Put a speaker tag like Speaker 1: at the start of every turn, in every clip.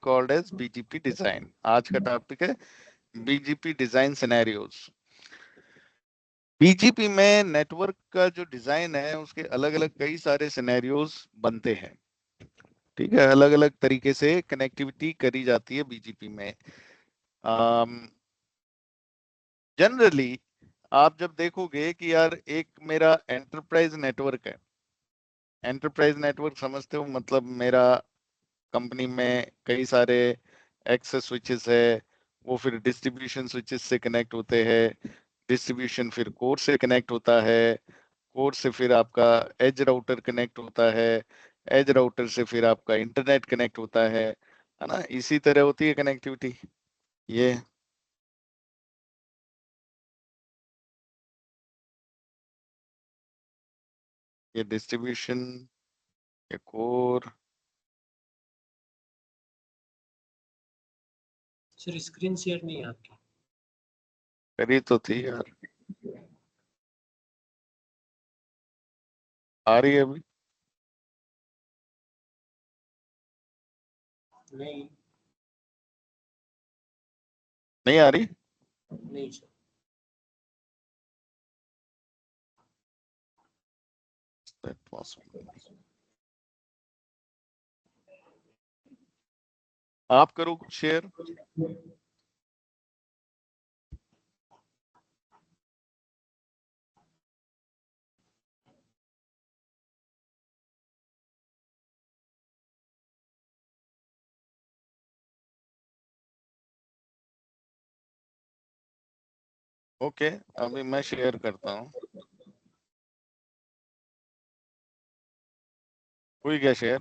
Speaker 1: called as BGP design. आज का topic है BGP डिजाइन सिनेरियोज। BGP में नेटवर्क का जो डिजाइन है उसके अलग अलग कई सारे सिनेरियोज बनते हैं। ठीक है, अलग अलग तरीके से कनेक्टिविटी करी जाती है BGP में। जनरली आप जब देखोगे कि यार एक मेरा एंटरप्राइज नेटवर्क है, एंटरप्राइज नेटवर्क समझते हो, मतलब मेरा कंपनी में कई सारे एक्सेस स्विचेस है, वो फिर डिस्ट्रीब्यूशन स्विचेस से कनेक्ट होते हैं, डिस्ट्रीब्यूशन फिर कोर से कनेक्ट होता है, कोर से फिर आपका एज राउटर कनेक्ट होता है, एज राउटर से फिर आपका इंटरनेट कनेक्ट होता है ना, इसी तरह होती है कनेक्टिविटी। ये डिस्ट्रीब्यूशन, ये कोर।
Speaker 2: सर स्क्रीन शेयर नहीं है आपकी?
Speaker 1: करी तो थी यार, आ रही है अभी?
Speaker 2: नहीं
Speaker 1: नहीं आ रही?
Speaker 2: नहीं सर।
Speaker 1: That possible. आप करो कुछ शेयर। ओके, अभी मैं शेयर करता हूँ। हुई क्या शेयर?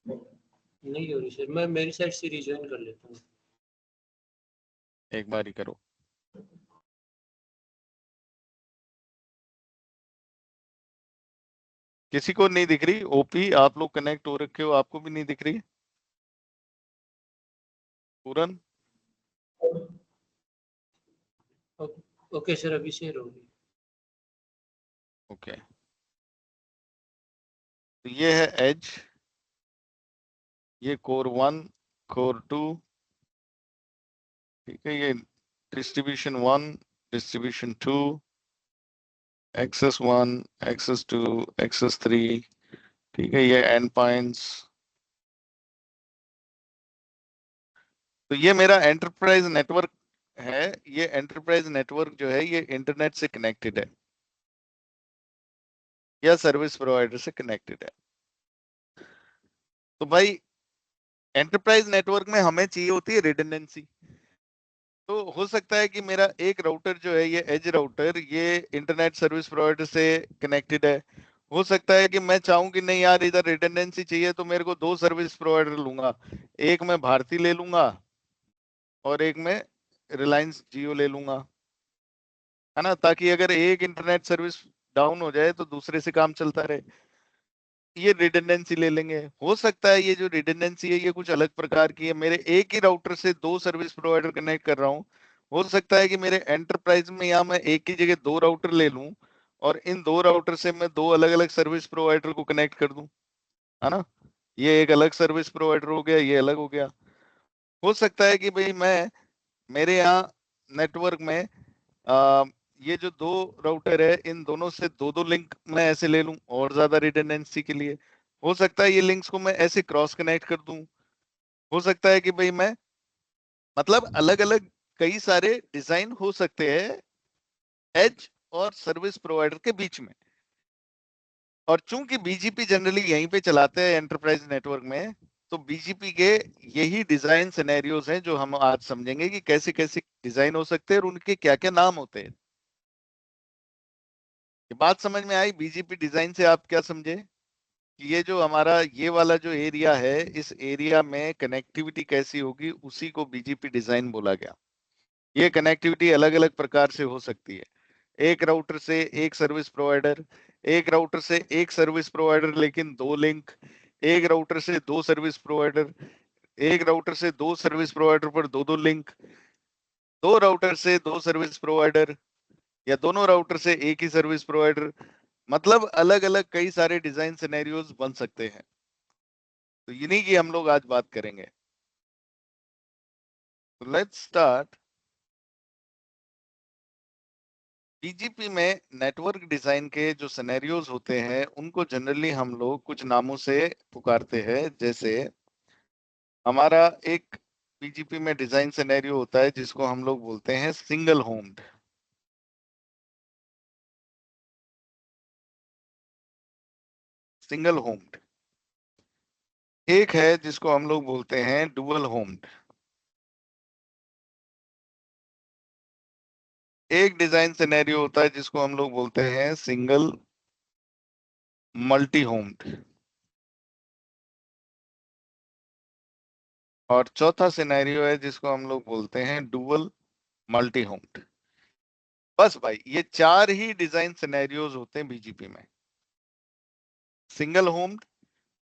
Speaker 2: नहीं हो रही सर, मैं मेरी साइड से रिज्वाइन कर लेता हूँ।
Speaker 1: एक बार ही करो। किसी को नहीं दिख रही? ओपी आप लोग कनेक्ट हो रखे हो, आपको भी नहीं दिख रही? पूरन?
Speaker 2: ओके सर, अभी शेयर होगी।
Speaker 1: ओके, तो ये है एज, ये कोर 1, कोर 2, ठीक है, ये distribution 1, distribution 2, access 1, access 2, access 3, ठीक है, ये एंड पॉइंट्स। तो ये मेरा एंटरप्राइज नेटवर्क है। ये एंटरप्राइज नेटवर्क जो है ये इंटरनेट से कनेक्टेड है या सर्विस प्रोवाइडर से कनेक्टेड है। तो भाई एंटरप्राइज नेटवर्क में हमें चाहिए होती है रिडंडेंसी। तो हो सकता है कि मेरा एक राउटर जो है, ये एज राउटर, ये इंटरनेट सर्विस प्रोवाइडर से कनेक्टेड है। हो सकता है कि मैं चाहूं कि नहीं यार इधर रिडंडेंसी चाहिए, तो मेरे को दो सर्विस प्रोवाइडर लूंगा, एक मैं भारती ले लूंगा और एक मैं रिलायंस जियो ले लूंगा, है ना, ताकि अगर एक इंटरनेट सर्विस डाउन हो जाए तो दूसरे से काम चलता रहे। ये रिडंडेंसी ले लेंगे। हो सकता है ये जो रिडंडेंसी है ये कुछ अलग प्रकार की है, मेरे एक ही राउटर से दो सर्विस प्रोवाइडर कनेक्ट कर रहा हूँ। हो सकता है कि मेरे एंटरप्राइज में यहाँ मैं एक ही जगह दो राउटर ले लूं और इन दो राउटर से मैं दो अलग अलग सर्विस प्रोवाइडर को कनेक्ट कर दूं, है ना। ये एक अलग सर्विस प्रोवाइडर हो गया, ये अलग हो गया। हो सकता है कि भाई मैं, मेरे यहाँ नेटवर्क में आ, ये जो दो राउटर है इन दोनों से दो दो लिंक मैं ऐसे ले लूं और ज्यादा रिडंडेंसी के लिए। हो सकता है ये लिंक्स को मैं ऐसे क्रॉस कनेक्ट कर दूं। हो सकता है कि भाई मैं, मतलब अलग अलग कई सारे डिजाइन हो सकते हैं एज और सर्विस प्रोवाइडर के बीच में। और चूंकि बीजीपी जनरली यहीं पे चलाते हैं एंटरप्राइज नेटवर्क में, तो बीजीपी के यही डिजाइन सिनेरियोज हैं जो हम आज समझेंगे कि कैसे कैसे डिजाइन हो सकते हैं और उनके क्या क्या नाम होते हैं। ये बात समझ में आई? बीजीपी डिजाइन से आप क्या समझे कि ये जो हमारा ये वाला जो एरिया है, इस एरिया में कनेक्टिविटी कैसी होगी, उसी को बीजीपी डिजाइन बोला गया। ये कनेक्टिविटी अलग अलग प्रकार से हो सकती है। एक राउटर से एक सर्विस प्रोवाइडर, एक राउटर से एक सर्विस प्रोवाइडर लेकिन दो लिंक, एक राउटर से दो सर्विस प्रोवाइडर, एक राउटर से दो सर्विस प्रोवाइडर पर दो दो लिंक, दो राउटर से दो सर्विस प्रोवाइडर, या दोनों राउटर से एक ही सर्विस प्रोवाइडर। मतलब अलग अलग कई सारे डिजाइन सिनेरियोज बन सकते हैं। तो इन्हीं की हम लोग आज बात करेंगे। Let's start. बीजीपी में नेटवर्क डिजाइन के जो सिनेरियोज होते हैं उनको जनरली हम लोग कुछ नामों से पुकारते हैं। जैसे हमारा एक बीजीपी में डिजाइन सिनेरियो होता है जिसको हम लोग बोलते हैं सिंगल होम्ड। सिंगल होम्ड। एक है जिसको हम लोग बोलते हैं डुअल होम्ड। एक डिजाइन सिनेरियो होता है जिसको हम लोग बोलते हैं सिंगल मल्टी होम्ड। और चौथा सिनेरियो है जिसको हम लोग बोलते हैं डुअल मल्टी होम्ड। बस भाई ये चार ही डिजाइन सिनेरियोज होते हैं बीजीपी में। Single homed,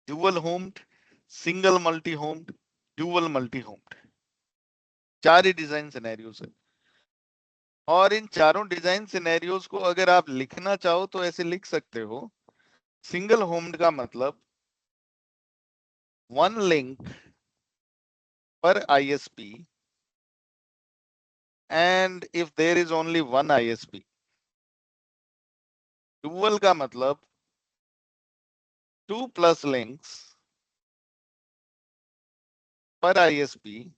Speaker 1: dual homed, single multi homed, dual multi homed. चार ही डिजाइन सिनेरियोज है। और इन चारों डिजाइन सिनेरियोज को अगर आप लिखना चाहो तो ऐसे लिख सकते हो। सिंगल होम्ड का मतलब वन लिंक पर ISP and if there is only one ISP. Dual का मतलब 2+ links per ISP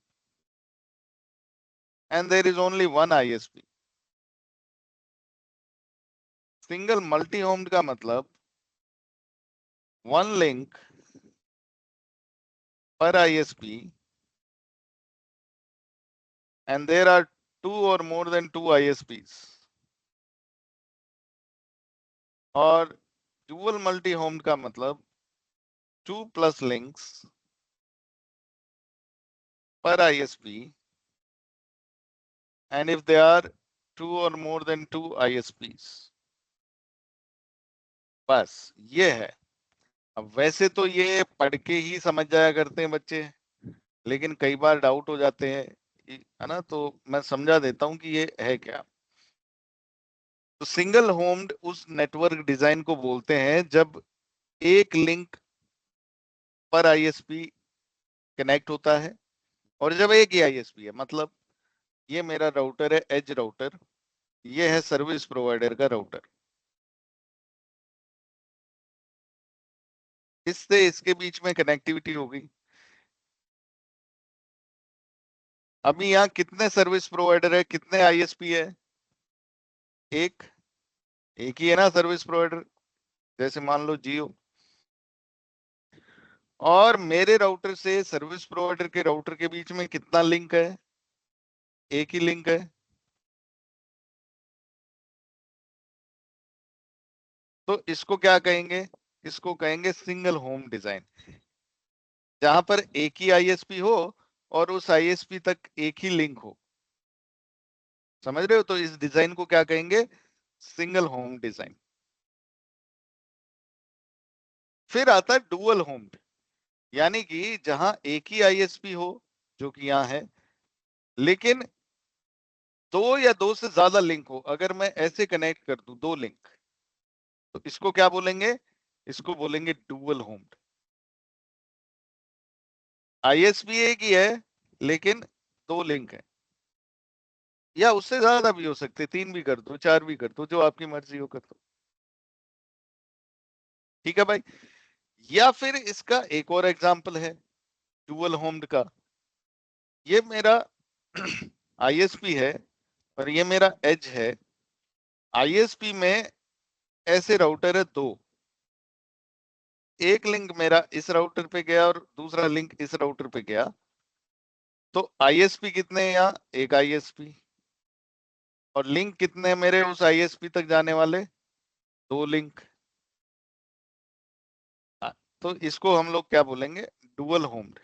Speaker 1: and there is only one ISP. Single multi-homed का मतलब 1 link per ISP and there are 2 or more than 2 ISPs. और dual multi-homed का मतलब 2+ links per ISP and if there are 2 or more than 2 ISPs. बस ये है। अब वैसे तो ये पढ़ के ही समझ जाया करते हैं बच्चे, लेकिन कई बार डाउट हो जाते हैं, है ना। तो मैं समझा देता हूं कि ये है क्या। तो सिंगल होम्ड उस नेटवर्क डिजाइन को बोलते हैं जब एक लिंक पर आईएसपी कनेक्ट होता है और जब एक ही आईएसपी है। मतलब ये मेरा राउटर है, एज राउटर। ये है सर्विस प्रोवाइडर का राउटर। इससे इसके बीच में कनेक्टिविटी होगी। अभी यहाँ कितने सर्विस प्रोवाइडर है, कितने आईएसपी है? एक एक ही है ना सर्विस प्रोवाइडर। जैसे मान लो जियो। और मेरे राउटर से सर्विस प्रोवाइडर के राउटर के बीच में कितना लिंक है? एक ही लिंक है। तो इसको क्या कहेंगे? इसको कहेंगे सिंगल होम डिजाइन, जहां पर एक ही आईएसपी हो और उस आईएसपी तक एक ही लिंक हो। समझ रहे हो? तो इस डिजाइन को क्या कहेंगे? Single home design. फिर आता है डुअल होम, यानी कि जहां एक ही आईएसपी हो, जो कि यहाँ है, लेकिन दो या दो से ज्यादा लिंक हो। अगर मैं ऐसे कनेक्ट कर दूं दो लिंक, तो इसको क्या बोलेंगे? इसको बोलेंगे डुअल होम। आईएसपी एक ही है लेकिन दो लिंक है, या उससे ज्यादा भी हो सकते, 3 भी कर दो, 4 भी कर दो, जो आपकी मर्जी हो कर दो। ठीक है भाई। या फिर इसका एक और एग्जांपल है डुअल होम्ड का। ये मेरा आईएसपी है और ये मेरा एज है। आईएसपी में ऐसे राउटर है दो। एक लिंक मेरा इस राउटर पे गया और दूसरा लिंक इस राउटर पे गया। तो आईएसपी कितने हैं यहाँ? एक आईएसपी। और लिंक कितने हैं मेरे उस आईएसपी तक जाने वाले? दो लिंक। तो इसको हम लोग क्या बोलेंगे? डुअल होम्ड।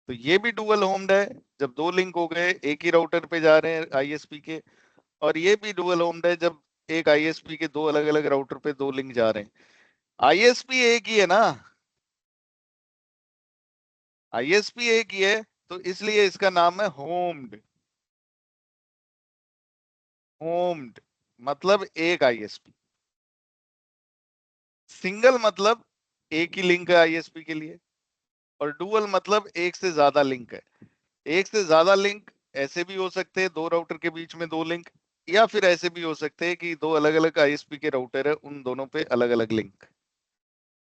Speaker 1: तो ये भी डुअल होम्ड है जब दो लिंक हो गए, एक ही राउटर पे जा रहे हैं आईएसपी के। और ये भी डुअल होम्ड है जब एक आईएसपी के दो अलग अलग राउटर पे दो लिंक जा रहे हैं। आईएसपी एक ही है ना, आईएसपी एक ही है, तो इसलिए इसका नाम है होम्ड। होम्ड मतलब एक आईएसपी। सिंगल मतलब एक ही लिंक है आईएसपी के लिए, और डुअल मतलब एक से ज्यादा लिंक है। एक से ज्यादा लिंक ऐसे भी हो सकते हैं, दो राउटर के बीच में दो लिंक, या फिर ऐसे भी हो सकते हैं कि दो अलग अलग आईएसपी के राउटर है, उन दोनों पे अलग अलग लिंक।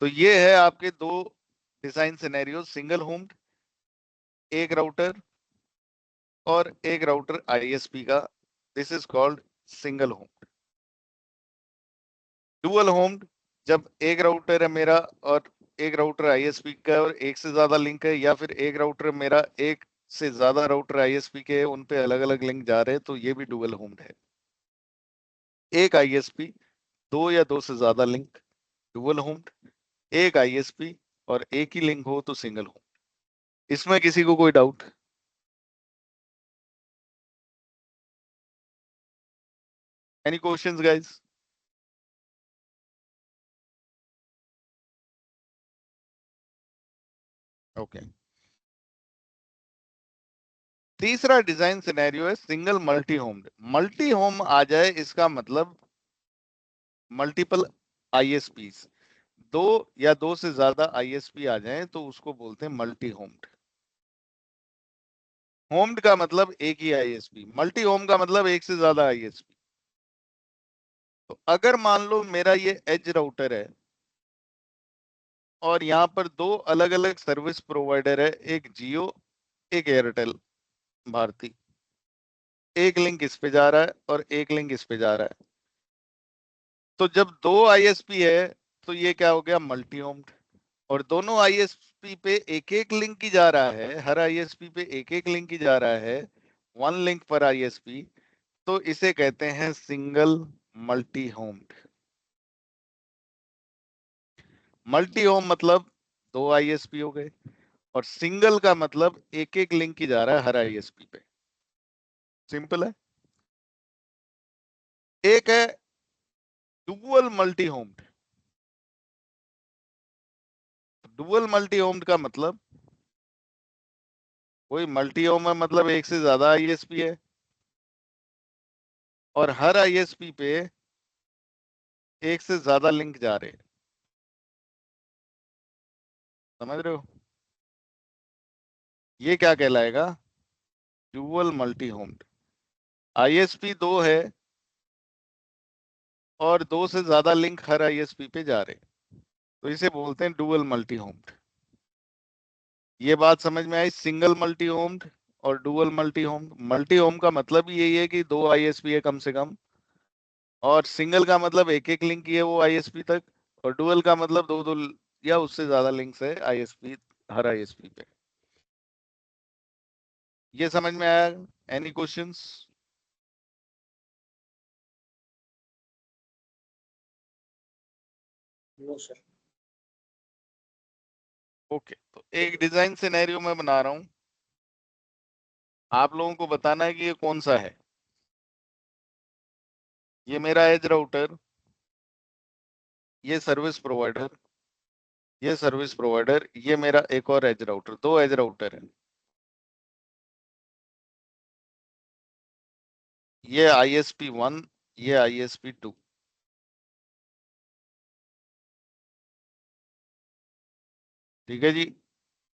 Speaker 1: तो ये है आपके दो डिजाइन सिनेरियो, सिंगल होम्ड, एक राउटर और एक राउटर आईएसपी का, this is called single homed. Dual homed, जब एक राउटर है मेरा और एक राउटर आईएसपी का और एक से ज्यादा लिंक है, या फिर एक राउटर मेरा एक से ज्यादा राउटर आईएसपी के, उन पे अलग अलग लिंक जा रहे हैं, तो ये भी डुअल होम्ड है। एक आईएसपी, दो या दो से ज्यादा लिंक, डुअल होम्ड। एक आईएसपी और एक ही लिंक हो तो सिंगल होम्ड। इसमें किसी को कोई doubt? Any questions guys? Okay. तीसरा डिजाइन सिनेरियो है सिंगल मल्टी होम्ड। मल्टी होम आ जाए इसका मतलब मल्टीपल आईएसपीस, दो या दो से ज्यादा आईएसपी आ जाएं तो उसको बोलते हैं मल्टी होम्ड। होम्ड का मतलब एक ही आईएसपी, मल्टी होम का मतलब एक से ज्यादा आईएसपी। तो अगर मान लो मेरा ये एज राउटर है और यहाँ पर दो अलग अलग सर्विस प्रोवाइडर है, एक जियो एक एयरटेल भारती, एक लिंक इस पे जा रहा है और एक लिंक इस पे जा रहा है, तो जब दो आईएसपी है तो ये क्या हो गया, मल्टी होम्ड। और दोनों आईएसपी पे एक एक लिंक ही जा रहा है, हर आईएसपी पे एक एक लिंक ही जा रहा है, वन लिंक पर आईएसपी, तो इसे कहते हैं सिंगल मल्टी होम्ड। मल्टी होम मतलब दो आईएसपी हो गए, और सिंगल का मतलब एक एक लिंक ही जा रहा है हर आईएसपी पे। सिंपल है। एक है dual multi homed. Dual multi होम्ड का मतलब कोई मल्टी होम है मतलब एक से ज्यादा आईएसपी है और हर आईएसपी पे एक से ज्यादा लिंक जा रहे हैं। समझ रहे हो? ये क्या कहलाएगा, डुअल मल्टी होम्ड। आईएसपी दो है और दो से ज्यादा लिंक हर आईएसपी पे जा रहे हैं, तो इसे बोलते हैं डुअल मल्टी होम्ड। ये बात समझ में आई, सिंगल मल्टी होम्ड और डुअल मल्टी होम्ड। मल्टी होम का मतलब ही यही है कि दो आईएसपी है कम से कम, और सिंगल का मतलब एक एक लिंक ही है वो आईएसपी तक, और डुअल का मतलब दो दो या उससे ज्यादा लिंक्स है आईएसपी, हर आईएसपी पे। ये समझ में आया? Any questions?
Speaker 2: No sir.
Speaker 1: Okay, तो एक डिजाइन सिनेरियो मैं बना रहा हूं, आप लोगों को बताना है कि ये कौन सा है। ये मेरा एज राउटर, ये सर्विस प्रोवाइडर, ये सर्विस प्रोवाइडर, ये मेरा एक और एज राउटर, दो एज राउटर है। ये आईएसपी 1, ये आईएसपी 2। ठीक है जी।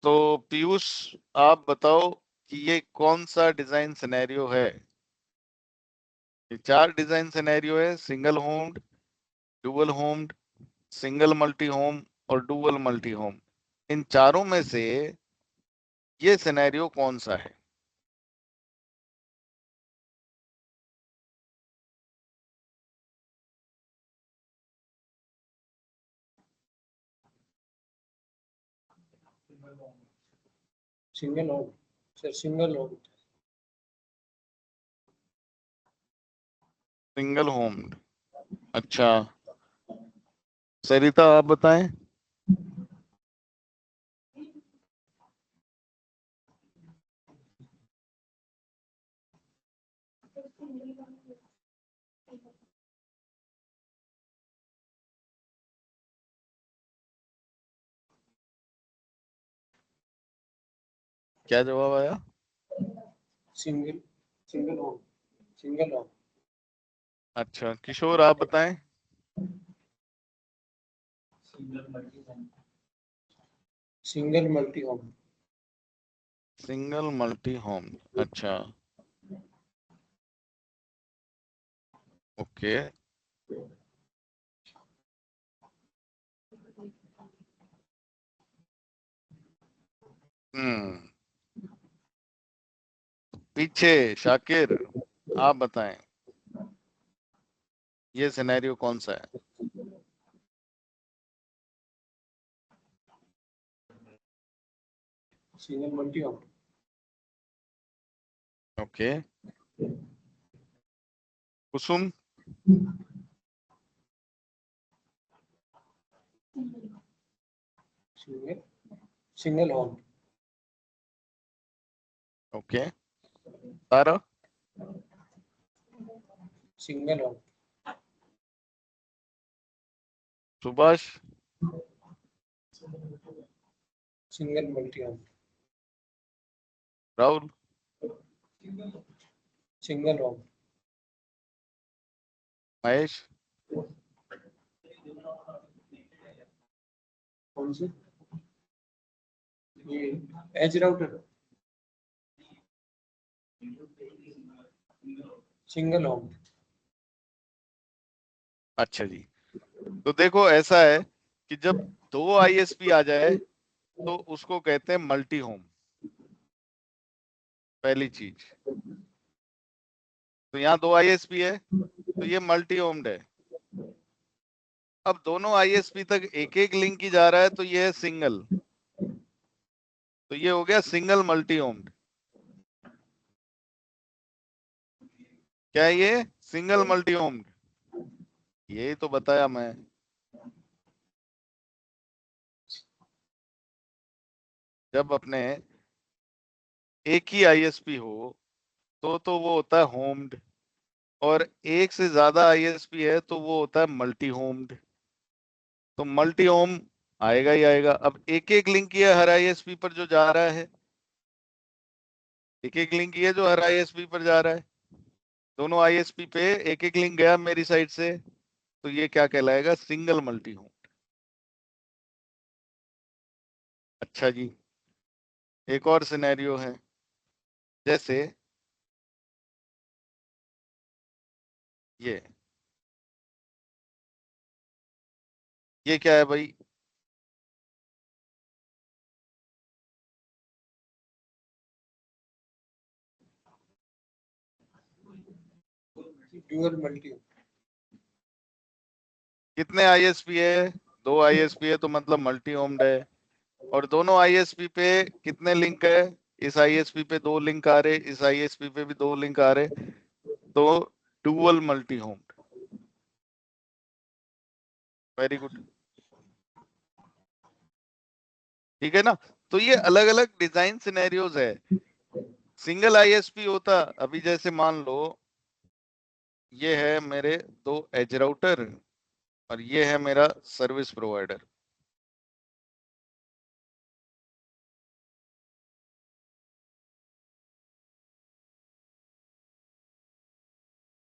Speaker 1: तो पीयूष, आप बताओ कि ये कौन सा डिजाइन सिनेरियो है। ये चार डिजाइन सिनेरियो है, single homed, dual homed, single multi home और डुअल मल्टी होम। इन चारों में से ये सिनेरियो कौन सा है?
Speaker 2: Single home sir, single home.
Speaker 1: Single homed. अच्छा, सरिता आप बताएं। क्या जवाब आया?
Speaker 2: Single single home, single home.
Speaker 1: अच्छा, किशोर आप बताएं।
Speaker 2: Single multi home.
Speaker 1: Single multi home, अच्छा ओके। हम्म, पीछे शाकिर आप बताएं ये सिनेरियो कौन सा है?
Speaker 2: Single multi home.
Speaker 1: Okay Kusum.
Speaker 2: Single single home.
Speaker 1: Okay Tara.
Speaker 2: Single home.
Speaker 1: Subhash.
Speaker 2: Single multi home.
Speaker 1: Rahul.
Speaker 2: Single home.
Speaker 1: Mahesh.
Speaker 2: कौन सी? ये एज राउटर। Single home.
Speaker 1: अच्छा जी, तो देखो ऐसा है कि जब दो आईएसपी आ जाए तो उसको कहते हैं मल्टी होम, पहली चीज। तो यहाँ दो आईएसपी है तो ये मल्टी होम्ड है। अब दोनों आईएसपी तक एक एक लिंक ही जा रहा है तो ये है सिंगल, तो ये हो गया सिंगल मल्टी होम्ड। क्या है ये? सिंगल मल्टी होम्ड, यही तो बताया मैं। जब अपने एक ही आईएसपी हो तो वो होता है होम्ड, और एक से ज्यादा आईएसपी है तो वो होता है मल्टी होम्ड। तो मल्टी होम आएगा ही आएगा। अब एक एक लिंक ही है हर आईएसपी पर जो जा रहा है, एक एक लिंक ही है जो हर आईएसपी पर जा रहा है। दोनों आईएसपी पे एक एक लिंक गया मेरी साइड से, तो ये क्या कहलाएगा? Single multi home. अच्छा जी, एक और सिनेरियो है, जैसे ये क्या है भाई?
Speaker 2: Dual multi home.
Speaker 1: कितने आईएसपी है? दो आईएसपी है तो मतलब मल्टी होम्ड है। और दोनों आईएसपी पे कितने लिंक है? इस आईएसपी पे दो लिंक आ रहे, इस आईएसपी पे भी दो लिंक आ रहे, तो dual multi homed. Very good, ठीक है ना? तो ये अलग अलग डिजाइन सिनेरियोज है। सिंगल आईएसपी होता, अभी जैसे मान लो ये है मेरे दो एज राउटर और ये है मेरा सर्विस प्रोवाइडर।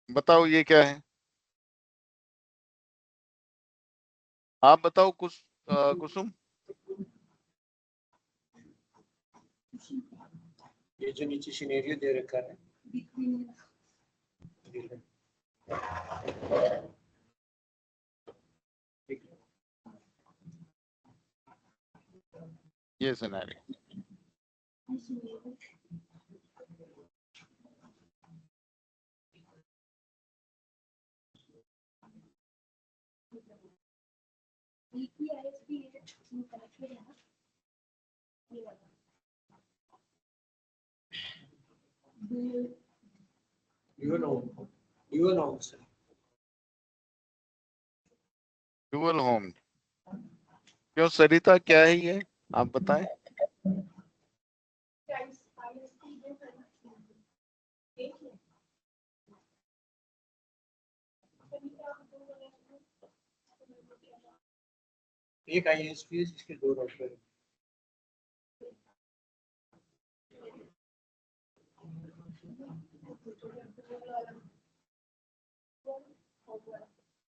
Speaker 1: बताओ ये क्या है? आप बताओ कुसुम।
Speaker 2: ये जो नीचे सिनेरियो दे रखा है,
Speaker 1: ये scenario
Speaker 2: dual home. Dual home से
Speaker 1: डुअल होम। क्यों सरिता, क्या है ये? आप बताएं।
Speaker 2: एक आईएसपी है जिसके दो राउटर हैं।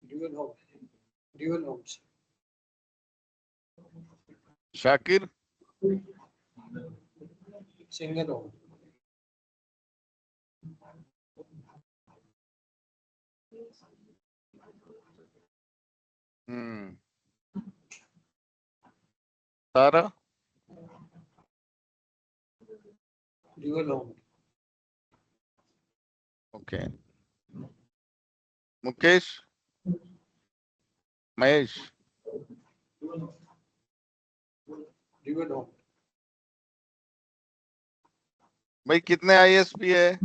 Speaker 2: Dual home. ड्यूअल होम से
Speaker 1: Shakir.
Speaker 2: Single home.
Speaker 1: Sara
Speaker 2: dual home.
Speaker 1: Okay. Mukesh, Mahesh,
Speaker 2: dual home.
Speaker 1: भाई कितने आईएसपी है?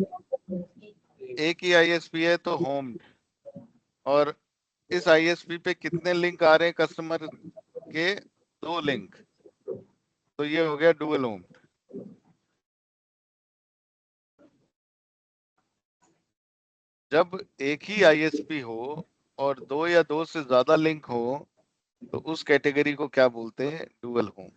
Speaker 1: एक ही आईएसपी है तो होम। और इस आईएसपी पे कितने लिंक आ रहे हैं कस्टमर के? 2 लिंक। तो ये हो गया डुअल होम। जब एक ही आईएसपी हो और 2 या 2 से ज्यादा लिंक हो तो उस कैटेगरी को क्या बोलते हैं? Dual home.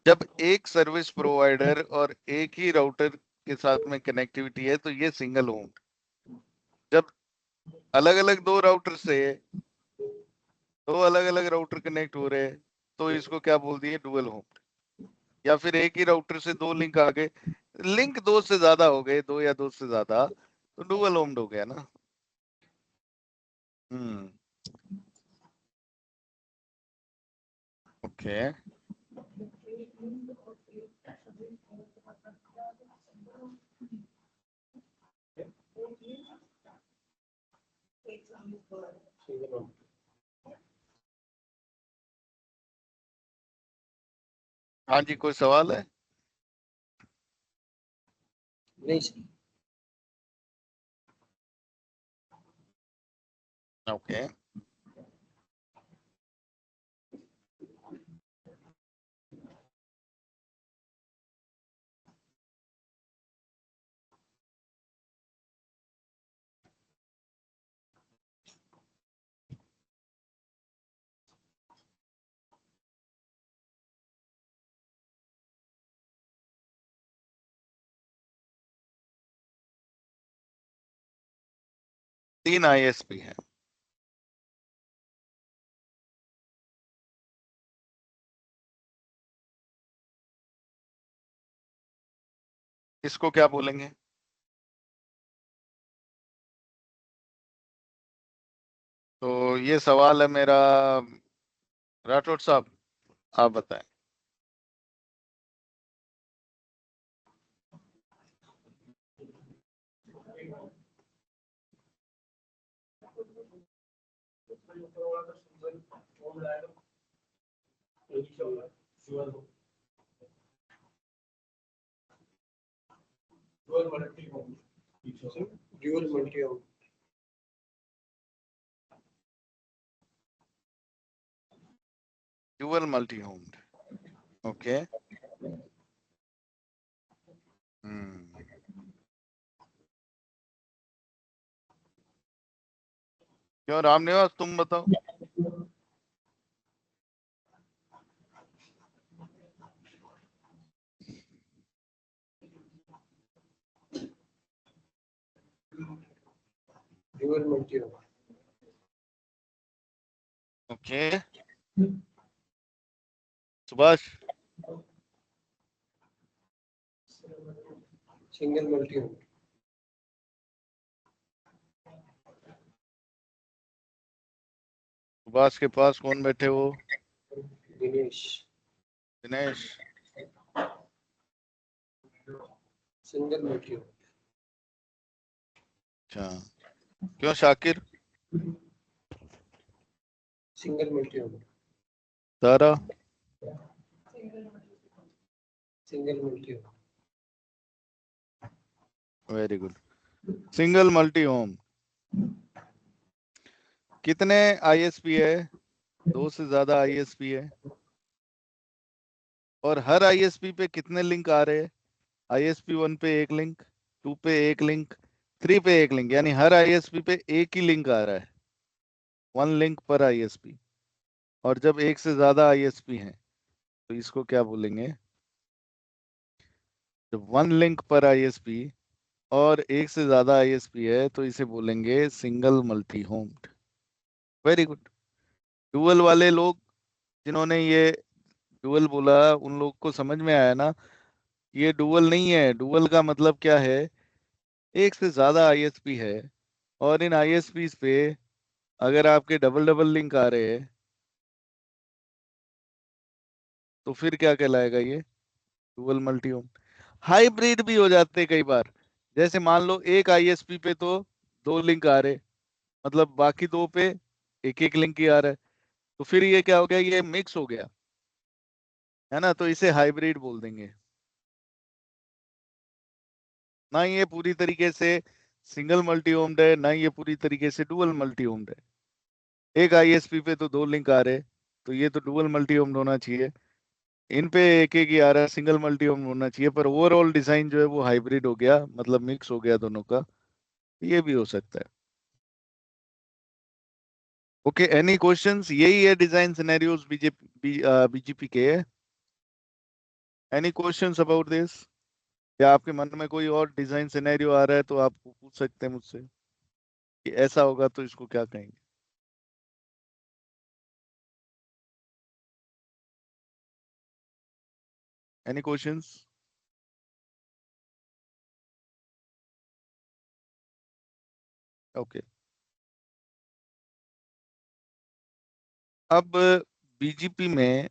Speaker 1: जब एक सर्विस प्रोवाइडर और एक ही राउटर के साथ में कनेक्टिविटी है तो ये सिंगल होम। जब अलग अलग 2 राउटर से 2 अलग अलग राउटर कनेक्ट हो रहे हैं तो इसको क्या बोल दिए? Dual home. या फिर एक ही राउटर से 2 लिंक आ गए, लिंक 2 से ज्यादा हो गए, 2 या 2 से ज्यादा, तो डुअल होम्ड हो गया ना। हम्म। ओके।
Speaker 2: Single home.
Speaker 1: हाँ जी, कोई सवाल है?
Speaker 2: नहीं सर।
Speaker 1: ओके। तीन आईएसपी है। इसको क्या बोलेंगे? तो ये सवाल है मेरा, राठौड़ साहब, आप बताएं।
Speaker 2: Dual multi home.
Speaker 1: Dual multi homed. Okay. हम्म। क्यों रामनिवास, तुम बताओ।
Speaker 2: Dual multi home.
Speaker 1: Okay. Subhash.
Speaker 2: Single multi home.
Speaker 1: Subhash के पास कौन बैठे हो?
Speaker 2: Dinesh.
Speaker 1: Dinesh.
Speaker 2: Single multi home.
Speaker 1: अच्छा, क्यों Shakir?
Speaker 2: Single multi home.
Speaker 1: Sara.
Speaker 2: Single multi home.
Speaker 1: Very good. Single multi home. कितने आईएसपी है? 2 से ज्यादा आईएसपी है। और हर आईएसपी पे कितने लिंक आ रहे हैं? आईएसपी 1 पे एक लिंक, 2 पे एक लिंक, 3 पे एक लिंक, यानी हर आईएसपी पे एक ही लिंक आ रहा है, 1 लिंक पर आईएसपी। और जब एक से ज्यादा आईएसपी हैं तो इसको क्या बोलेंगे? जब 1 लिंक पर आईएसपी और एक से ज्यादा आईएसपी है तो इसे बोलेंगे single multi homed. Very good. Dual वाले लोग जिन्होंने ये डुअल बोला उन लोग को समझ में आया ना? ये डुअल नहीं है। डुअल का मतलब क्या है? एक से ज्यादा आईएसपी है, और इन आईएसपी पे अगर आपके डबल डबल लिंक आ रहे हैं तो फिर क्या कहलाएगा ये? Dual multi home. हाइब्रिड भी हो जाते हैं कई बार। जैसे मान लो एक आईएसपी पे तो दो लिंक आ रहे, मतलब बाकी दो पे एक एक लिंक ही आ रहा है, तो फिर ये क्या हो गया? ये मिक्स हो गया, है ना? तो इसे हाइब्रिड बोल देंगे। ना ये पूरी तरीके से सिंगल मल्टी होम्ड है, ना ये पूरी तरीके से डुअल मल्टी होम्ड है। एक आईएसपी पे तो दो लिंक आ रहे, तो ये तो डुअल मल्टी होम्ड होना चाहिए। इन पे एक एक ही आ रहा है, सिंगल मल्टी होम्ड होना चाहिए, पर ओवरऑल डिजाइन जो है वो हाइब्रिड हो गया, मतलब मिक्स हो गया दोनों का। ये भी हो सकता है। Okay, any questions? यही है डिजाइन सिनेरियोज बीजेपी बीजीपी के। Any questions about this? या आपके मन में कोई और डिजाइन सिनेरियो आ रहा है तो आप पूछ सकते हैं मुझसे कि ऐसा होगा तो इसको क्या कहेंगे। Any questions? ओके। अब बीजीपी में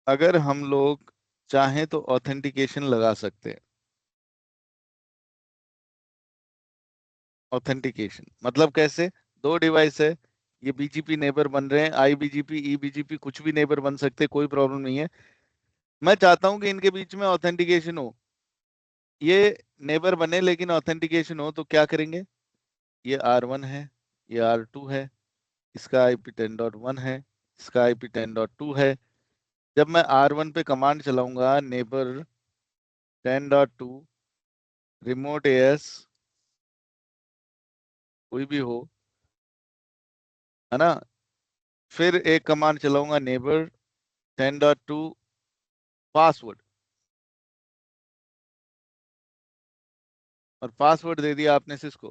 Speaker 1: अगर हम लोग चाहें तो ऑथेंटिकेशन लगा सकते हैं। ऑथेंटिकेशन मतलब कैसे? दो डिवाइस है, ये बीजीपी नेबर बन रहे हैं, आई बीजीपी ई बीजीपी कुछ भी नेबर बन सकते हैं, कोई प्रॉब्लम नहीं है। मैं चाहता हूं कि इनके बीच में ऑथेंटिकेशन हो। ये नेबर बने लेकिन ऑथेंटिकेशन हो, तो क्या करेंगे? ये R1 है, ये R2 है, इसका IP 10.1 है, इसका IP 10.2 है। जब मैं R1 पे कमांड चलाऊंगा नेबर 10.2 रिमोट एएस कोई भी हो, है ना? फिर एक कमांड चलाऊंगा नेबर 10.2 पासवर्ड, और पासवर्ड दे दिया आपने सिस्को।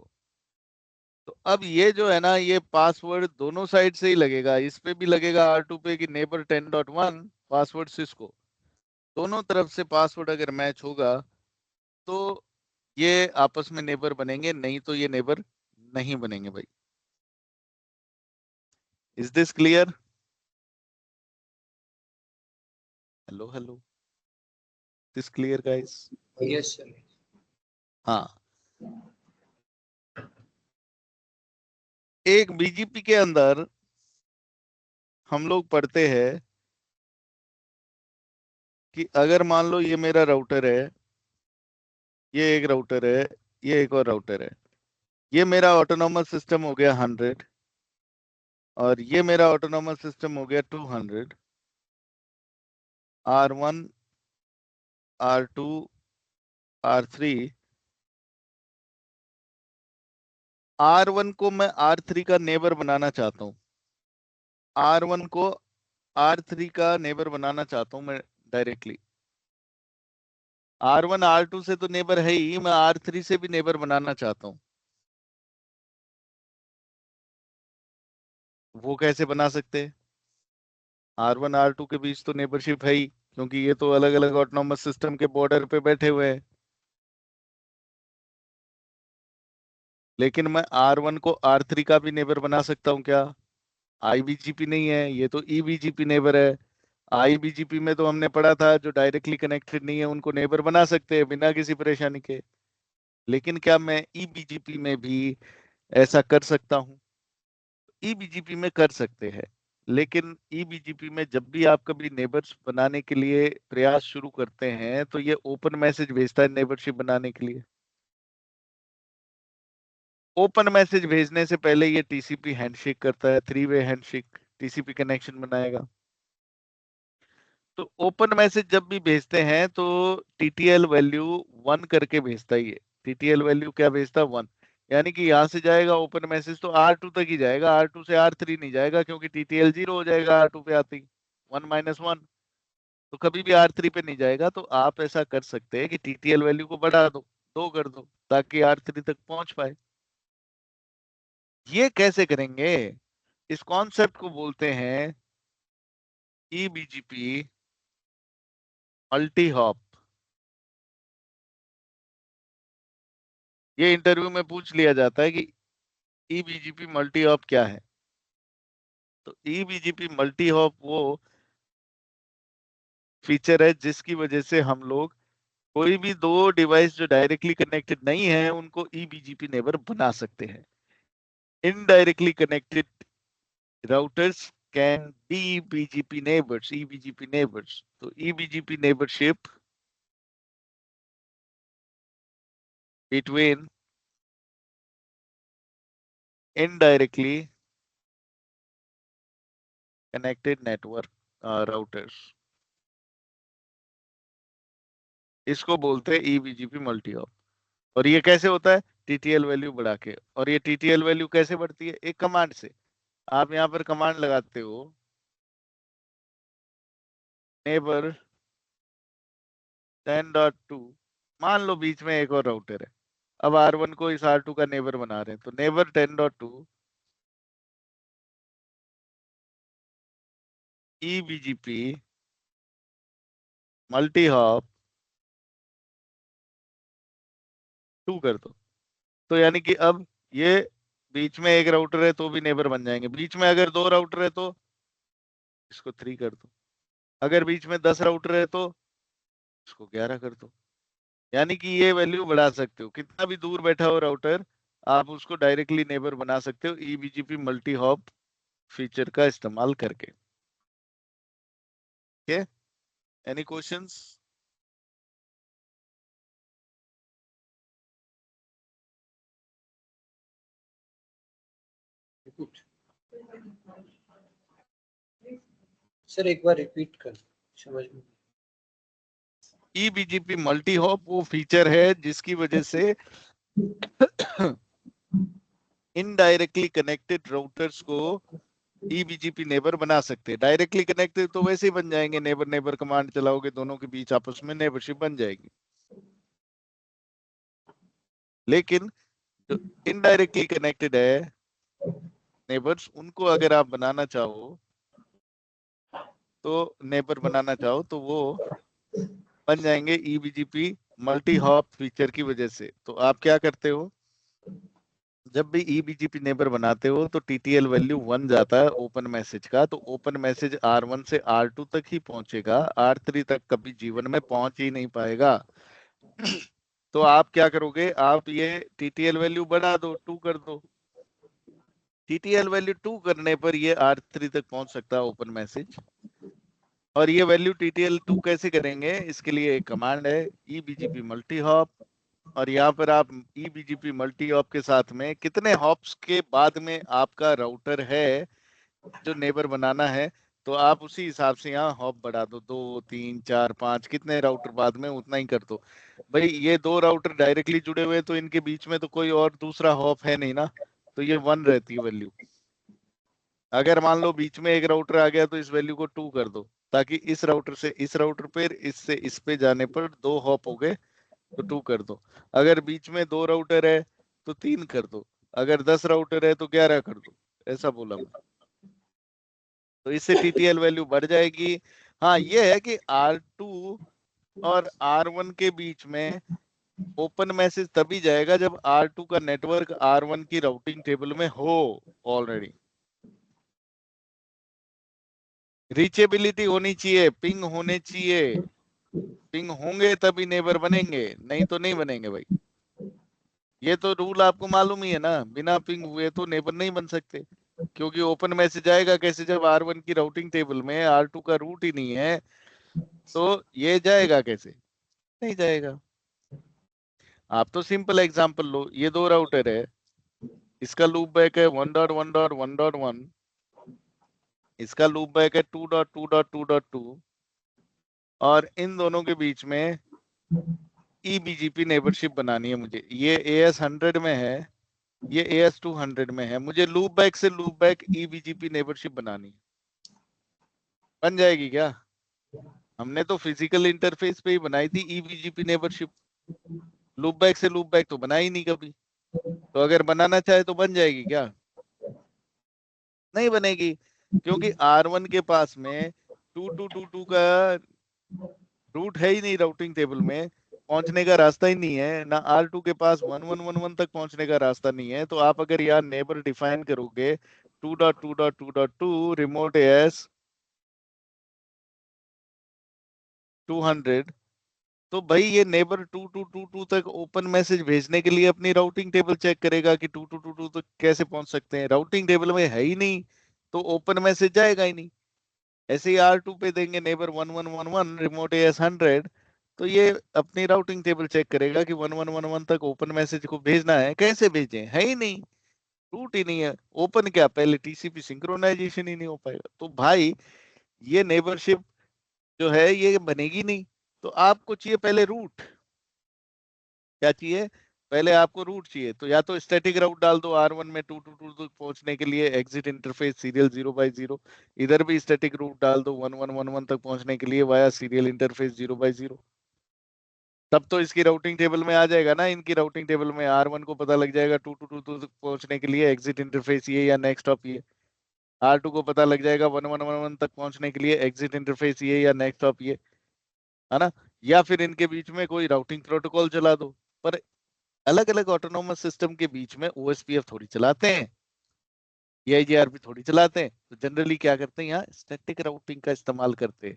Speaker 1: तो अब ये जो है ना, ये पासवर्ड दोनों साइड से ही लगेगा, इस पे भी लगेगा R2 पे कि नेबर 10.1 पासवर्ड सिस्को। दोनों तरफ से पासवर्ड अगर मैच होगा तो ये आपस में नेबर बनेंगे, नहीं तो ये नेबर नहीं बनेंगे भाई। Is this clear? Hello hello, this clear guys?
Speaker 2: Yes sir.
Speaker 1: हाँ। एक बीजीपी के अंदर हम लोग पढ़ते हैं कि अगर मान लो ये मेरा राउटर है, ये एक राउटर है, ये एक और राउटर है, ये मेरा ऑटोनॉमस सिस्टम हो गया 100, और ये मेरा ऑटोनॉमस सिस्टम हो गया 200। R1, R2, R3। R1 को मैं R3 का नेबर बनाना चाहता हूँ। R1 को R3 का नेबर बनाना चाहता हूँ मैं डायरेक्टली। R1 R2 से तो नेबर है ही, मैं R3 से भी नेबर बनाना चाहता हूँ। वो कैसे बना सकते हैं? R1 R2 के बीच तो नेबरशिप है ही, क्योंकि ये तो अलग अलग ऑटोनॉमस सिस्टम के बॉर्डर पे बैठे हुए हैं। लेकिन मैं R1 को R3 का भी नेबर बना सकता हूँ क्या? आईबीजीपी नहीं है ये, तो ईबीजीपी नेबर है। आईबीजीपी में तो हमने पढ़ा था जो डायरेक्टली कनेक्टेड नहीं है उनको नेबर बना सकते हैं बिना किसी परेशानी के। लेकिन क्या मैं ईबीजीपी में भी ऐसा कर सकता हूँ? ईबीजीपी में कर सकते हैं, लेकिन ईबीजीपी में जब भी आप कभी नेबर्स बनाने के लिए प्रयास शुरू करते हैं तो ये ओपन मैसेज भेजता है नेबरशिप बनाने के लिए। ओपन मैसेज भेजने से पहले ये टीसीपी हैंडशेक करता है, 3 वे हैंडशेक, टीसीपी कनेक्शन बनाएगा। तो ओपन मैसेज जब भी भेजते हैं तो टीटीएल वैल्यू 1 करके भेजता है ये। टीटीएल वैल्यू क्या भेजता है? 1। यानी कि यहां से जाएगा ओपन मैसेज तो R2 तक ही जाएगा, R2 से R3 नहीं जाएगा, क्योंकि टीटीएल 0 हो जाएगा R2 पे आते ही, 1 - 1। तो कभी भी R3 पे नहीं जाएगा। तो आप ऐसा कर सकते हैं कि टीटीएल वैल्यू को बढ़ा दो, 2 कर दो, ताकि R3 तक पहुंच पाए। ये कैसे करेंगे? इस कॉन्सेप्ट को बोलते हैं EBGP मल्टी हॉप। ये इंटरव्यू में पूछ लिया जाता है कि EBGP मल्टी हॉप क्या है। तो EBGP मल्टी हॉप वो फीचर है जिसकी वजह से हम लोग कोई भी दो डिवाइस जो डायरेक्टली कनेक्टेड नहीं है उनको EBGP नेबर बना सकते हैं। Indirectly connected routers can be BGP neighbors, EBGP neighbors। तो EBGP neighborship between indirectly connected network routers, इसको बोलते हैं EBGP मल्टी हॉप। और ये कैसे होता है? TTL वैल्यू बढ़ा के। और ये TTL वैल्यू कैसे बढ़ती है? एक कमांड से। आप यहाँ पर कमांड लगाते हो नेबर 10.2, मान लो बीच में एक और राउटर है। अब R1 को इस R2 का नेबर बना रहे हैं, तो नेबर 10.2 EBGP मल्टी हॉप 2 कर दो। तो यानी कि अब ये बीच में एक राउटर है तो भी नेबर बन जाएंगे। बीच में अगर दो राउटर है तो इसको 3 कर दो। अगर बीच में 10 राउटर है तो इसको 11 कर दो। यानी कि ये वैल्यू बढ़ा सकते हो। कितना भी दूर बैठा हो राउटर, आप उसको डायरेक्टली नेबर बना सकते हो EBGP मल्टी हॉप फीचर का इस्तेमाल करके। Okay, any questions?
Speaker 2: सर एक बार रिपीट कर, समझ में।
Speaker 1: EBGP मल्टी हॉप वो फीचर है जिसकी वजह से इनडायरेक्टली कनेक्टेड राउटर्स को EBGP नेबर बना सकते हैं। डायरेक्टली कनेक्टेड तो वैसे ही बन जाएंगे, नेबर नेबर कमांड चलाओगे, दोनों के बीच आपस में नेबरशिप बन जाएगी। लेकिन जो इनडायरेक्टली कनेक्टेड है नेबर्स, उनको अगर आप बनाना चाहो तो नेबर बनाना चाहो तो वो बन जाएंगे EBGP मल्टी हॉप फीचर की वजह से। तो आप क्या करते हो, जब भी EBGP नेबर बनाते हो तो TTL वैल्यू 1 जाता है ओपन मैसेज का। तो ओपन मैसेज R1 से R2 तक ही पहुंचेगा, R3 तक कभी जीवन में पहुंच ही नहीं पाएगा। तो आप क्या करोगे, आप ये TTL वैल्यू बढ़ा दो, 2 कर दो। TTL वैल्यू 2 करने पर ये R3 तक पहुंच सकता है ओपन मैसेज। और ये वैल्यू TTL 2 कैसे करेंगे, इसके लिए एक कमांड है EBGP मल्टी हॉप। और यहाँ पर आप EBGP मल्टी हॉप के साथ में कितने हॉप्स के बाद में आपका राउटर है जो नेबर बनाना है, तो आप उसी हिसाब से यहाँ हॉप बढ़ा दो। 2 3 4 5, कितने राउटर बाद में उतना ही कर दो। भाई ये दो राउटर डायरेक्टली जुड़े हुए तो इनके बीच में तो कोई और दूसरा हॉप है नहीं ना, तो ये 1 रहती है वैल्यू। अगर मान लो बीच में एक राउटर आ गया तो इस वैल्यू को 2 कर दो, ताकि इस राउटर से इस राउटर पे, इससे इस पे जाने पर 2 हॉप हो गए तो 2 कर दो। अगर बीच में 2 राउटर है तो 3 कर दो। अगर 10 राउटर है तो 11 कर दो। ऐसा बोला मैं। तो इससे TTL वैल्यू बढ़ जाएगी। हाँ ये है कि R2 और R1 के बीच में ओपन मैसेज तभी जाएगा जब R2 का नेटवर्क R1 की राउटिंग टेबल में हो ऑलरेडी। रीचेबिलिटी होनी चाहिए, पिंग होने चाहिए। पिंग होंगे तभी नेबर बनेंगे, नहीं तो नहीं बनेंगे भाई। ये तो रूल आपको मालूम ही है ना, बिना पिंग हुए तो नेबर नहीं बन सकते। क्योंकि ओपन मैसेज आएगा कैसे, जब R1 की राउटिंग टेबल में R2 का रूट ही नहीं है, तो ये जाएगा कैसे? नहीं जाएगा। आप तो सिंपल एग्जांपल लो, ये दो राउटर है, इसका लूप बैक है 1.1.1.1, इसका लूप बैक है 2.2.2.2, और इन दोनों के बीच में EBGP नेबरशिप बनानी है मुझे। ये AS100 में है, ये AS200 में है। मुझे लूप बैक से लूप बैक EBGP नेबरशिप बनानी है। बन जाएगी क्या? हमने तो फिजिकल इंटरफेस पे ही बनाई थी EBGP नेबरशिप। लूप बैक से लूप बैक तो बनाई नहीं कभी। तो अगर बनाना चाहे तो बन जाएगी क्या? नहीं बनेगी। क्योंकि R1 के पास में 2222 का रूट है ही नहीं राउटिंग टेबल में, पहुंचने का रास्ता ही नहीं है ना, R2 के पास 1111 तक पहुंचने का रास्ता नहीं है। तो आप अगर यहाँ नेबर डिफाइन करोगे 2.2.2.2 रिमोट एस 200, तो भाई ये नेबर 2222 तक ओपन मैसेज भेजने के लिए अपनी राउटिंग टेबल चेक करेगा कि 2222 तक कैसे पहुंच सकते हैं, राउटिंग टेबल में है ही नहीं, तो ओपन मैसेज जाएगा ही नहीं। ऐसे ही R2 पे देंगे नेबर 1111 रिमोट एस 100, तो ये अपनी राउटिंग टेबल चेक करेगा कि 1111 तक ओपन मैसेज को भेजना है, कैसे भेजें, है ही नहीं, रूट ही नहीं है। ओपन क्या, पहले टीसीपी सिंक्रोनाइजेशन ही नहीं हो पाएगा। तो भाई ये नेबरशिप जो है ये बनेगी नहीं। तो आपको चाहिए पहले रूट, क्या चाहिए, पहले आपको रूट चाहिए। तो या तो स्टैटिक राउट डाल दो R1 में 222 तक पहुंचने के लिए एग्जिट इंटरफेस सीरियल 0/0, इधर भी स्टैटिक रूट डाल दो 1111 तक पहुंचने के लिए वाया सीरियल इंटरफेस 0/0। तब तो इसकी राउटिंग टेबल में आ जाएगा ना, इनकी राउटिंग टेबल में R1 को पता लग जाएगा 222 तक पहुंचने के लिए एग्जिट इंटरफेस ये या नेक्स्ट स्टॉप ये, R2 को पता लग जाएगा 1111 तक पहुंचने के लिए एग्जिट इंटरफेस ये या नेक्स्ट स्टॉप ये, है ना। या फिर इनके बीच में कोई राउटिंग प्रोटोकॉल चला दो। पर अलग अलग ऑटोनोमस सिस्टम के बीच में ओएसपीएफ थोड़ी चलाते हैं, एआईजीआरपी थोड़ी चलाते हैं। तो जनरली क्या करते हैं, यहाँ स्टैटिक राउटिंग का इस्तेमाल करते हैं।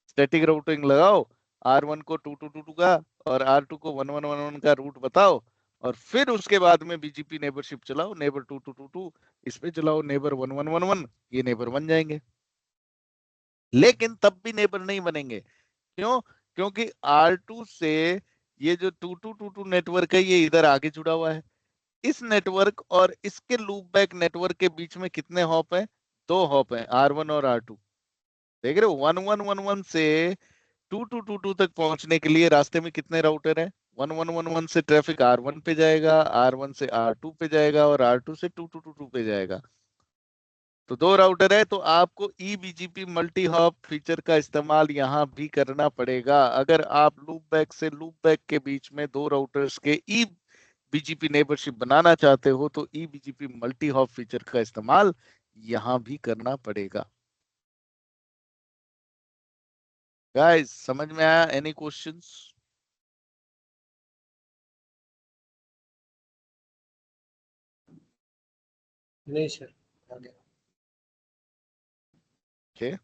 Speaker 1: स्टैटिक राउटिंग लगाओ, R1 को 2222 का और R2 को 1111 का रूट बताओ, और फिर उसके बाद में बीजीपी नेबरशिप चलाओ, नेबर 2222 इस पे चलाओ, नेबर 1111, ये नेबर बन जाएंगे। लेकिन तब भी नेबर नहीं बनेंगे, क्यों, क्योंकि R2 से ये जो 2222 नेटवर्क है ये इधर आगे जुड़ा हुआ है। इस नेटवर्क और इसके लूप बैक नेटवर्क के बीच में कितने हॉप हैं, दो हॉप हैं, R1 और R2। देख रहे हो, 1111 से 2222 तक पहुंचने के लिए रास्ते में कितने राउटर हैं, 1111 से ट्रैफिक R1 पे जाएगा, R1 से R2 पे जाएगा और R2 से 2222 पे जाएगा। तो दो राउटर है, तो आपको eBGP मल्टी हॉप फीचर का इस्तेमाल यहाँ भी करना पड़ेगा। अगर आप लूप बैक से लूप बैक के बीच में दो राउटर्स के ई बीजीपी नेबरशिप बनाना चाहते हो तो ई बीजीपी मल्टी हॉप फीचर का इस्तेमाल यहां भी करना पड़ेगा। गाइस समझ में आया, एनी क्वेश्चंस?
Speaker 2: नहीं सर, आ गया।
Speaker 1: ओके,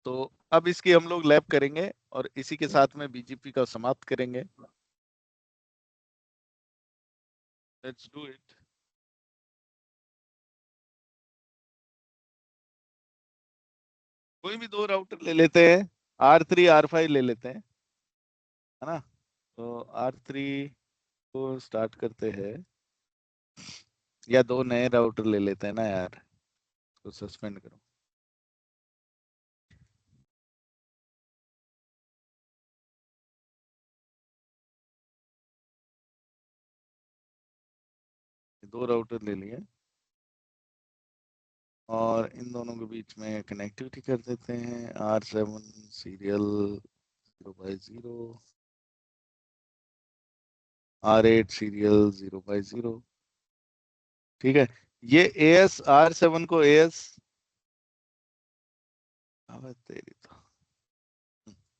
Speaker 1: तो अब इसकी हम लोग लैब करेंगे और इसी के साथ में बीजीपी का समाप्त करेंगे। Let's do it. कोई भी दो राउटर ले लेते हैं, R3 R5 ले लेते हैं, है ना। तो R3 को स्टार्ट करते हैं, या दो नए राउटर ले लेते हैं ना यार, तो सस्पेंड करो। दो राउटर ले लिए और इन दोनों के बीच में कनेक्टिविटी कर देते हैं, R7 सीरियल 0/0, R8 सीरियल 0/0। ठीक है, ये एएस R7 को एएस, अब तेरी तो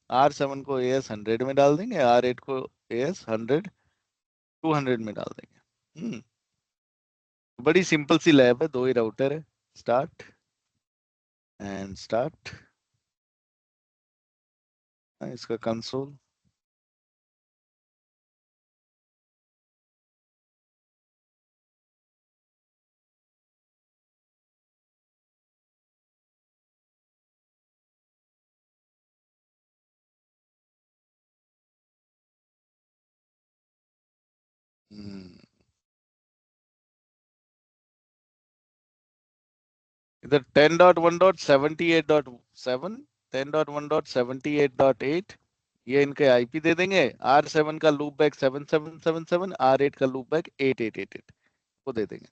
Speaker 1: R7 को एएस 100 में डाल देंगे, R8 को एएस 100 200 में डाल देंगे। बड़ी सिंपल सी लैब है, दो ही राउटर है। स्टार्ट एंड स्टार्ट, इसका कंसोल। इधर 10.1.78.7, 10.1.78.8, ये इनके आईपी दे देंगे। R7 का लूप बैक 7777, R8 का लूप बैक 8888 को दे देंगे।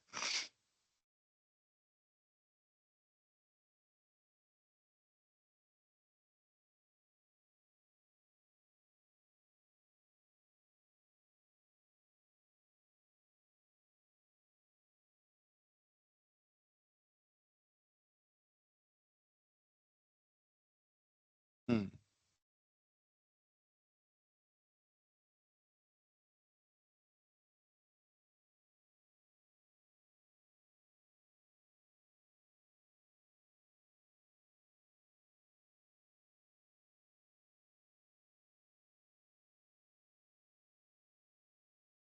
Speaker 1: हम्म।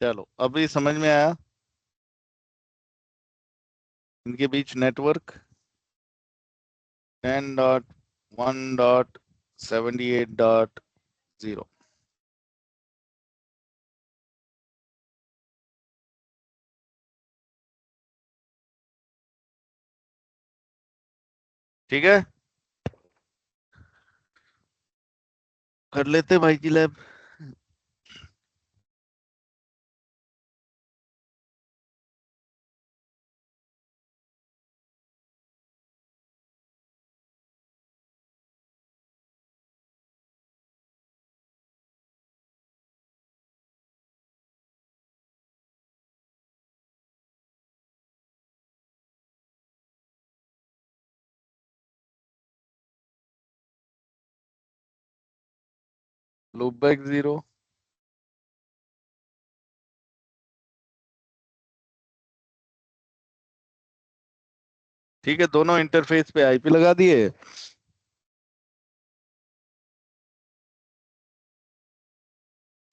Speaker 1: चलो अभी समझ में आया इनके बीच नेटवर्क 10.1.78.0। ठीक है, कर लेते भाई की लैब। Loop back 0। ठीक है, दोनों इंटरफेस पे आईपी लगा दिए।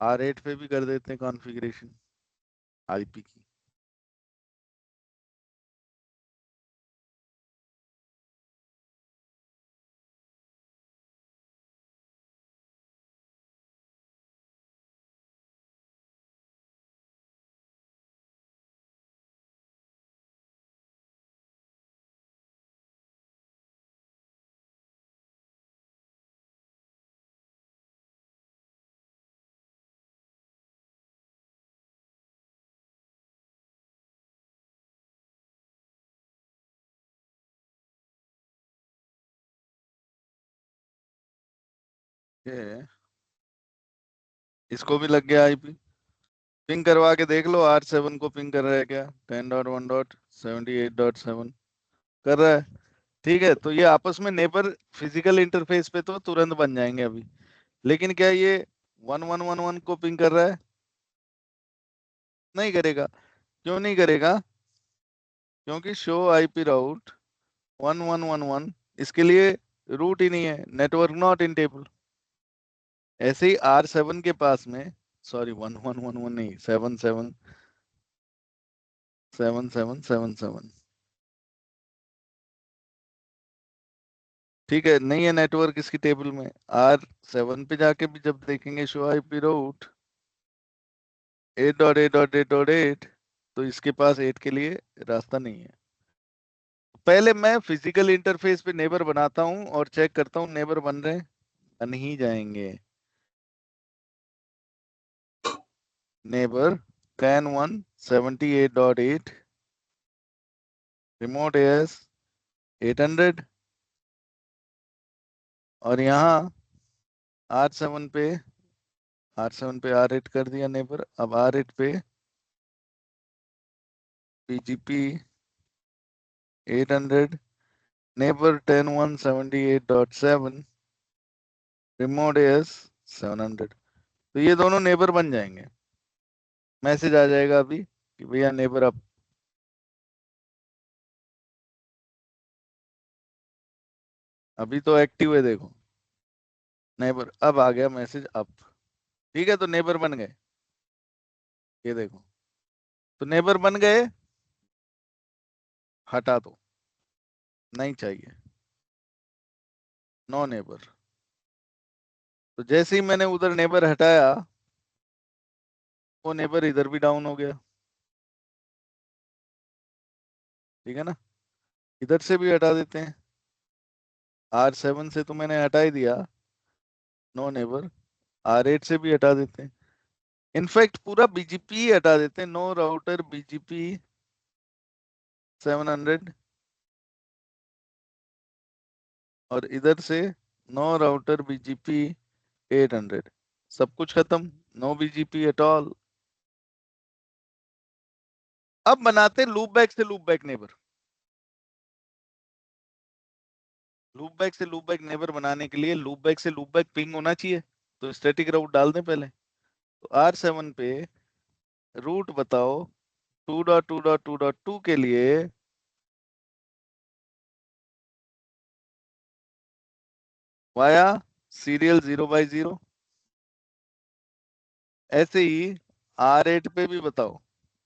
Speaker 1: R8 पे भी कर देते हैं कॉन्फ़िगरेशन आईपी की। ये इसको भी लग गया आईपी। पिंग करवा के देख लो, R7 को पिंग कर रहा है क्या? 10.1.78.7 कर रहा है। ठीक है, तो ये आपस में नेबर फिजिकल इंटरफेस पे तो तुरंत बन जाएंगे अभी। लेकिन क्या ये 1111 को पिंग कर रहा है? नहीं करेगा। क्यों नहीं करेगा? क्योंकि शो आईपी राउट 1111 इसके लिए रूट ही नहीं है, नेटवर्क नॉट इन टेबल। ऐसे ही R7 के पास में, सॉरी 1111 नहीं, 777777। ठीक है, नहीं है नेटवर्क इसकी टेबल में। R7 पे जाके भी जब देखेंगे शो आईपी राउट 8.8.8.8, तो इसके पास 8 के लिए रास्ता नहीं है। पहले मैं फिजिकल इंटरफेस पे नेबर बनाता हूँ और चेक करता हूँ नेबर बन रहे हैं, बन ही जाएंगे। नेबर 10.1.78.8, रिमोट एएस 800, और यहाँ R7 पे R8 कर दिया नेबर। अब R8 पे BGP 800, नेबर 10.1.78.7, रिमोट एएस 700। तो ये दोनों नेबर बन जाएंगे। मैसेज आ जाएगा अभी कि भैया नेबर अब। अभी तो एक्टिव है, देखो नेबर अब आ गया मैसेज अब। ठीक है, तो नेबर बन गए, ये देखो। तो नेबर बन गए, हटा दो, नहीं चाहिए, नो नेबर। तो जैसे ही मैंने उधर नेबर हटाया, वो नेबर इधर भी डाउन हो गया। ठीक है ना, इधर से भी हटा देते हैं। R7 से तो मैंने हटा ही दिया, नो नेबर। R8 से भी हटा देते हैं। इनफैक्ट पूरा बीजीपी हटा देते हैं, नो राउटर बीजीपी 700। और इधर से नो राउटर बीजीपी 800। सब कुछ खत्म, नो बीजीपी एट ऑल। अब बनाते लूप बैक से loop back neighbour. Loop back से लूप बैक नेबर बनाने के लिए लूप बैक से लूप बैक पिंग होना चाहिए, तो स्टैटिक राउट डाल दें पहले। तो R7 पे रूट बताओ 2.2.2.2 के लिए वाया सीरियल 0/0। ऐसे ही R8 पे भी बताओ,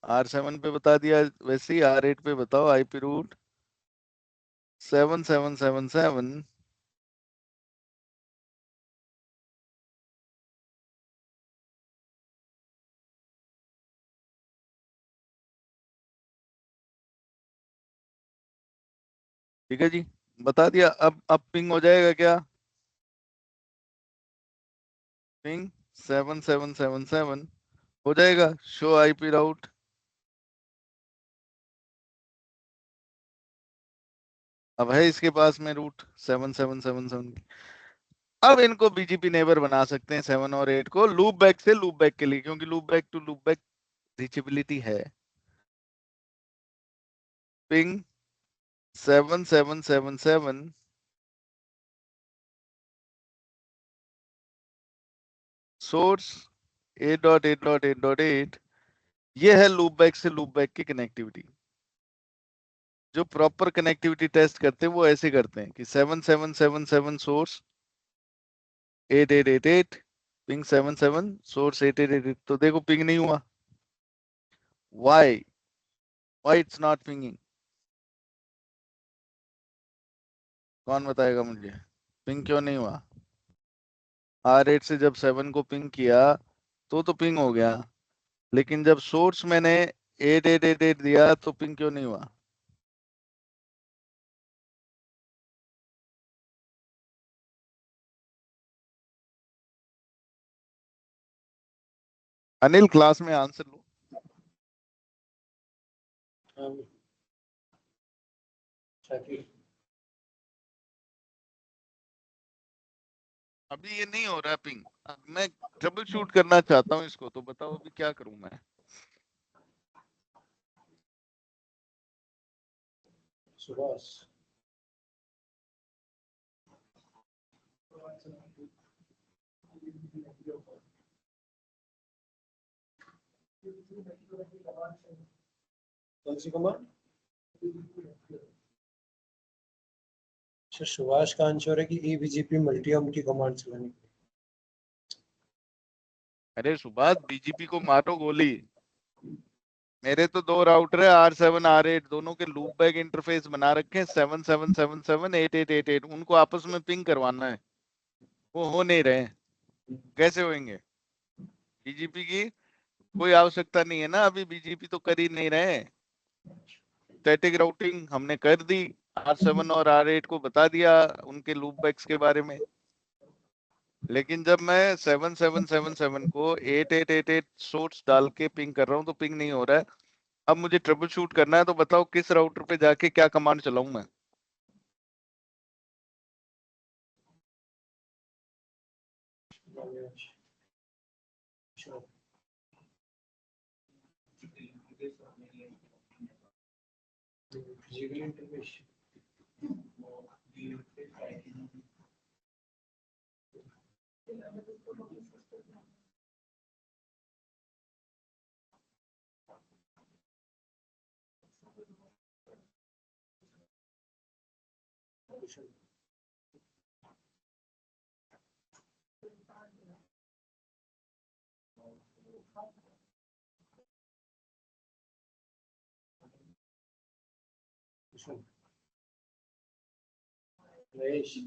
Speaker 1: R7 पे बता दिया वैसे ही R8 पे बताओ आईपी रूट 7777। ठीक है जी, बता दिया। अब पिंग हो जाएगा क्या? पिंग 7777 हो जाएगा। शो आईपी राउट, अब है इसके पास में रूट 7777। अब इनको बीजीपी नेबर बना सकते हैं 7 और 8 को लूप बैक से लूप बैक के लिए, क्योंकि loop back to loop back reachability है। Ping 7777 source 8.8.8.8। ये है लूप बैक से लूप बैक की कनेक्टिविटी। जो प्रॉपर कनेक्टिविटी टेस्ट करते हैं वो ऐसे करते हैं कि 7777 सोर्स 8888 पिंग 77 सोर्स 8888। तो देखो पिंग नहीं हुआ। Why it's not pinging? कौन बताएगा मुझे, पिंग क्यों नहीं हुआ? R8 से जब 7 को पिंग किया तो पिंग हो गया, लेकिन जब सोर्स मैंने 8888 दिया तो पिंग क्यों नहीं हुआ? अनिल क्लास में आंसर लो। अभी ये नहीं हो रहा है पिंग। अब मैं ट्रबल शूट करना चाहता हूँ इसको, तो बताओ अभी क्या करूं मैं?
Speaker 2: सुभाष कौन सी कमांड? अच्छा, सुभाष का आंसर है कि EBGP मल्टी होम की कमांड चलानी।
Speaker 1: अरे सुभाष, बीजीपी को मारो गोली। मेरे तो दो राउटर है R7 R8, दोनों के लूप बैक इंटरफेस बना रखे हैं 7777 8888। उनको आपस में पिंग करवाना है, वो हो नहीं रहे। कैसे होंगे? बीजीपी की कोई आवश्यकता नहीं है ना, अभी बीजीपी तो कर ही नहीं रहे। स्टैटिक राउटिंग हमने कर दी, R7 और R8 को बता दिया उनके लूप बैक्स के बारे में। लेकिन जब मैं 7777 को 8888 सोर्स डाल के पिंग कर रहा हूँ तो पिंग नहीं हो रहा है। अब मुझे ट्रबल शूट करना है, तो बताओ किस राउटर पे जाके क्या कमांड चलाऊं मैं?
Speaker 2: फिजिकल इंटरफेस महेश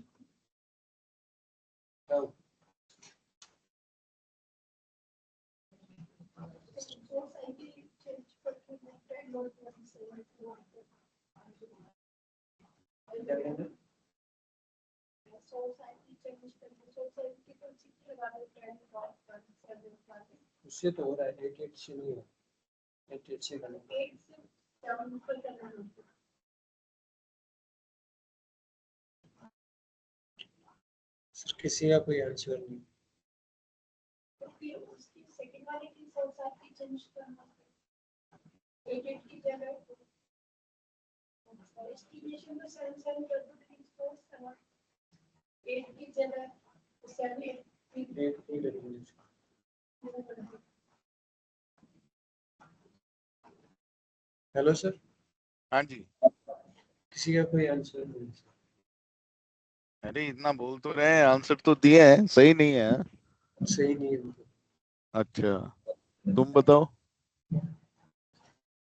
Speaker 2: उससे तो हो रहा है, 88 से नहीं हो, 88 से करना। सर किसी का कोई आंसर नहीं। हेलो सर,
Speaker 1: हाँ जी।
Speaker 2: किसी का कोई आंसर नहीं है।
Speaker 1: अरे इतना बोल तो रहे हैं, आंसर तो दिए हैं, सही नहीं है।
Speaker 2: सही नहीं है।
Speaker 1: अच्छा, तुम बताओ।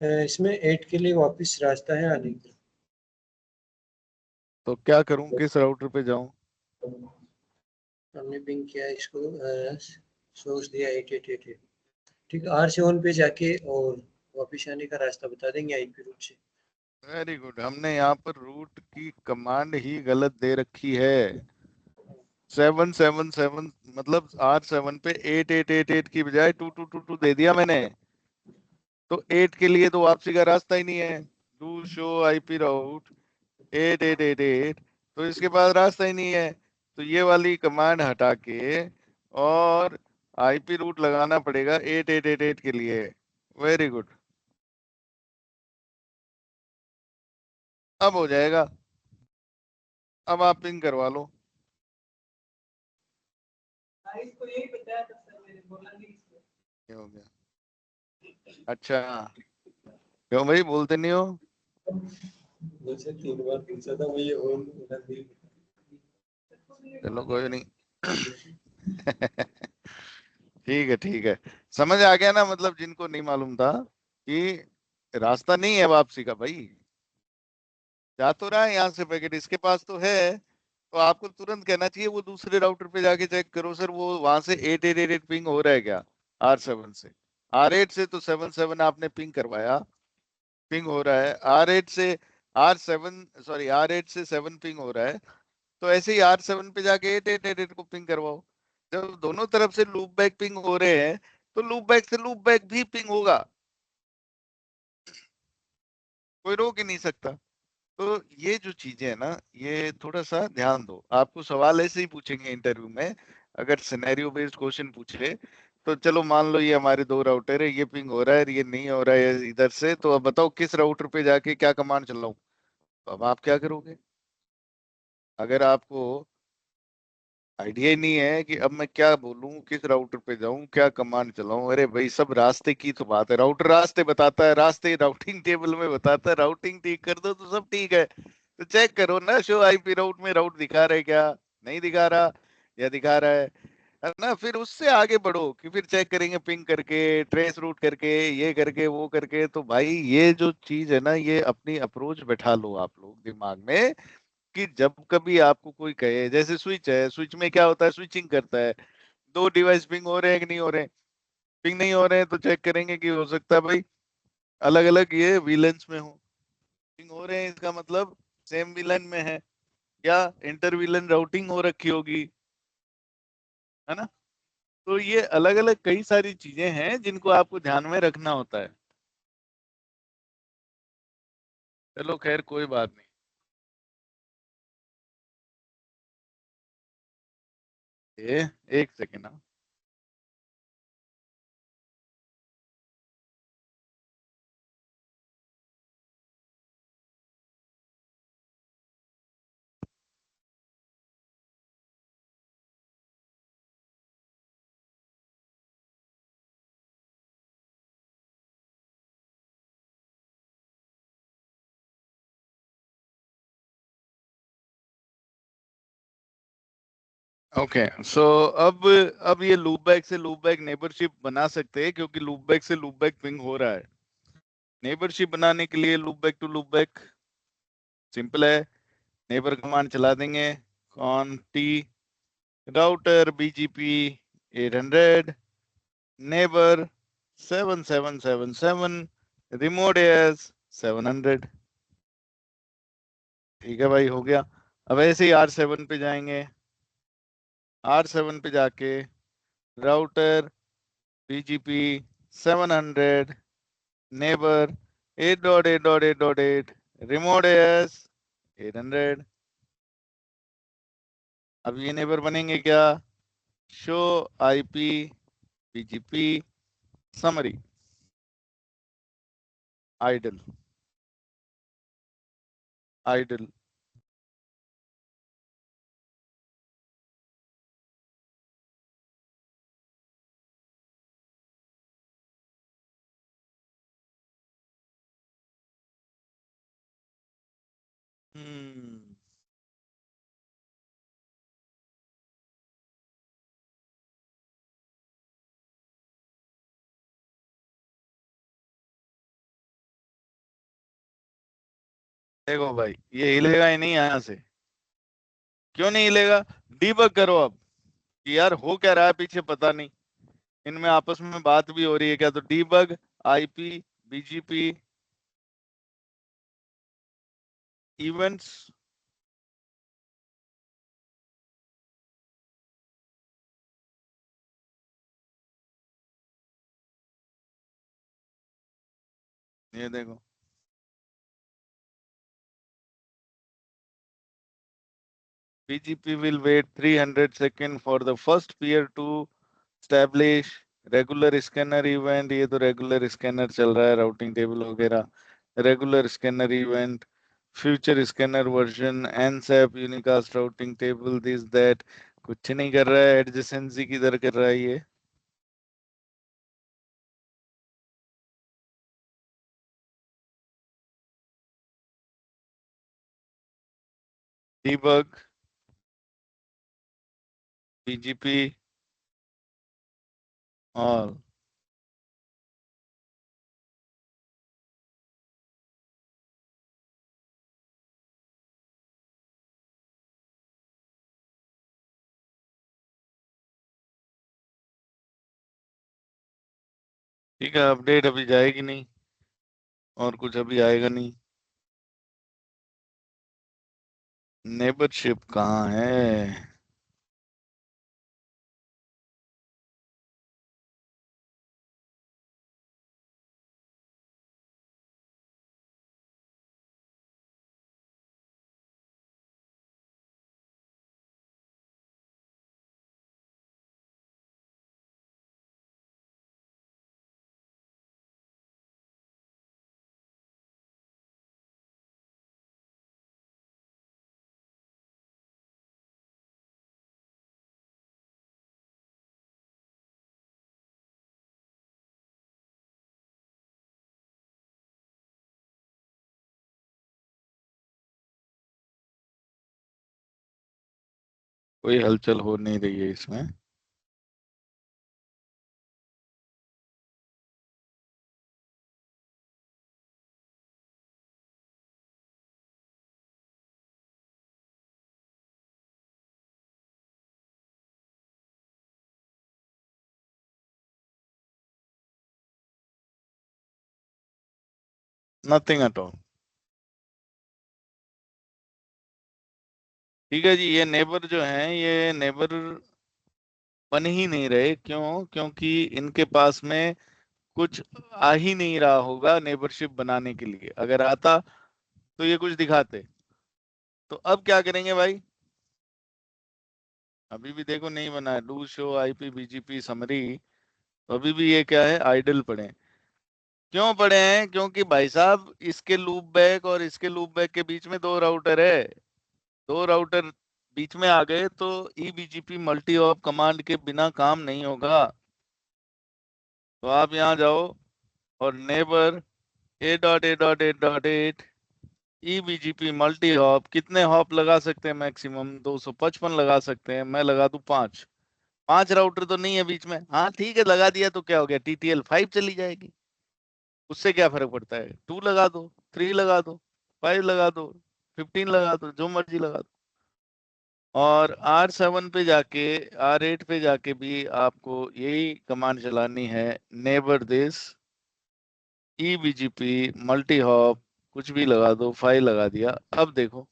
Speaker 2: इसमें 8 के लिए वापस रास्ता है आने का।
Speaker 1: तो क्या करूं, किस राउटर पे जाऊं?
Speaker 2: हमने पिंग किया इसको, सोर्स दिया 8888। ठीक है, R7 पे जाके और वापस आने का रास्ता बता देंगे आईपी रूट से।
Speaker 1: वेरी गुड, हमने यहाँ पर रूट की कमांड ही गलत दे रखी है। 777 मतलब R7 पे 8888 की बजाय 2222 दे दिया मैंने। तो 8 के लिए तो वापसी का रास्ता ही नहीं है। डू शो आईपी राउट 8888, तो इसके बाद रास्ता ही नहीं है। तो ये वाली कमांड हटा के और आईपी रूट लगाना पड़ेगा 8888 के लिए। वेरी गुड, अब हो जाएगा। अब आप पिंग करवा लो। ये हो गया। अच्छा, क्यों भाई बोलते नहीं हो?
Speaker 2: मुझे 3 बार पूछा था, मैं ये ऑन होना नहीं।
Speaker 1: चलो कोई नहीं। ठीक है ठीक है, समझ आ गया ना, मतलब जिनको नहीं मालूम था कि रास्ता नहीं है वापसी का भाई, जा तो रहा है यहाँ से पैकेट, इसके पास तो है। तो आपको तुरंत कहना चाहिए वो दूसरे राउटर पे जाके चेक करो सर, वो वहां से 8888 पिंग हो रहा है क्या R7 से? R8 से तो 77 आपने पिंग करवाया, पिंग हो रहा है। R8 से R7 सॉरी R8 से 7 पिंग हो रहा है। तो ऐसे ही R7 पे जाके 8888 को पिंग करवाओ। जब दोनों तरफ से लूप बैक पिंग हो रहे हैं तो लूप बैक से लूप बैक भी पिंग होगा, कोई रोक ही नहीं सकता। तो ये जो चीजें है ना, ये थोड़ा सा ध्यान दो। आपको सवाल ऐसे ही पूछेंगे इंटरव्यू में, अगर सिनेरियो बेस्ड क्वेश्चन पूछे तो चलो मान लो ये हमारे दो राउटर है, ये पिंग हो रहा है, ये नहीं हो रहा है इधर से, तो अब बताओ किस राउटर पे जाके क्या कमांड चलाऊं? तो अब आप क्या करोगे? अगर आपको आइडिया ही नहीं है कि अब मैं क्या बोलूं, किस राउटर पे जाऊं, क्या कमांड चलाऊं, अरे भाई सब रास्ते की तो बात है, राउटर रास्ते बताता है, रास्ते राउटिंग टेबल में बताता है, राउटिंग ठीक कर दो तो सब ठीक है। तो चेक करो ना, शो आईपी राउट में राउट दिखा रहे क्या, नहीं दिखा रहा, या दिखा रहा है ना? फिर उससे आगे बढ़ो कि फिर चेक करेंगे पिंग करके, ट्रेस रूट करके, ये करके वो करके। तो भाई ये जो चीज है ना, ये अपनी अप्रोच बैठा लो आप लोग दिमाग में, कि जब कभी आपको कोई कहे, जैसे स्विच है, स्विच में क्या होता है, स्विचिंग करता है, दो डिवाइस पिंग हो रहे हैं कि नहीं हो रहे हैं, पिंग नहीं हो रहे हैं तो चेक करेंगे कि हो सकता है भाई अलग अलग ये विलन्स में हो। पिंग हो रहे हैं इसका मतलब सेम विलन में है, या इंटर विलन राउटिंग हो रखी होगी, है ना? तो ये अलग अलग कई सारी चीजें हैं जिनको आपको ध्यान में रखना होता है। चलो खैर कोई बात नहीं। ये एक सेकेंड। ओके सो अब ये लूप बैक से लूप बैक नेबरशिप बना सकते हैं, क्योंकि लूप बैक से लूप बैक पिंग हो रहा है। नेबरशिप बनाने के लिए loop back to loop back simple है, नेबर कमांड चला देंगे, conf t router BGP 800 neighbour 7777 remote AS 700। ठीक है भाई, हो गया। अब ऐसे ही R7 पे जाएंगे, R7 पे जाके router BGP 700 neighbour 8.8.8.8 remote AS 800। अब ये नेबर बनेंगे क्या? Show IP BGP summary idle idle हम्म। देखो भाई, ये हिलेगा ही नहीं यहाँ से। क्यों नहीं हिलेगा? डीबग करो अब कि यार हो क्या रहा है पीछे, पता नहीं। इनमें आपस में बात भी हो रही है क्या? तो डीबग आईपी बीजीपी इवेंट्स। ये देखो, BGP will wait 300 seconds for the first peer to establish regular scanner event। ये तो रेगुलर स्कैनर चल रहा है, राउटिंग टेबल वगैरह। Regular scanner event, future scanner version, NSAP unicast routing table, this that. कुछ नहीं कर रहा है, एडजेसेंसी किधर कर रहा है ये। debug BGP all। ठीक है, अपडेट अभी जाएगी नहीं, और कुछ अभी आएगा नहीं। नेबरशिप कहाँ है? कोई हलचल हो नहीं रही है इसमें। Nothing at all. ठीक है जी, ये नेबर जो हैं, ये नेबर बन ही नहीं रहे। क्यों? क्योंकि इनके पास में कुछ आ ही नहीं रहा होगा नेबरशिप बनाने के लिए। अगर आता तो ये कुछ दिखाते। तो अब क्या करेंगे भाई? अभी भी देखो नहीं बना है। Do show IP BGP summary. तो अभी भी ये क्या है, आइडल पड़े हैं। क्यों पड़े हैं? क्योंकि भाई साहब, इसके लूप बैक और इसके लूप बैक के बीच में दो राउटर है। दो राउटर बीच में आ गए तो ईबीजीपी मल्टी ऑप कमांड के बिना काम नहीं होगा। तो आप यहाँ जाओ और नेबर A.A.A.8 ईबीजीपी मल्टी हॉप। कितने हॉप लगा सकते हैं? मैक्सिमम 255 लगा सकते हैं। मैं लगा दूं 5। 5 राउटर तो नहीं है बीच में। हाँ ठीक है, लगा दिया तो क्या हो गया, TTL 5 चली जाएगी। उससे क्या फर्क पड़ता है? 2 लगा दो, 3 लगा दो, 5 लगा दो, 15 लगा दो, जो मर्जी लगा दो। और R7 पे जाके, R8 पे जाके भी आपको यही कमांड चलानी है। नेबर दिस ईबीजीपी मल्टी हॉप, कुछ भी लगा दो, 5 लगा दिया। अब देखो,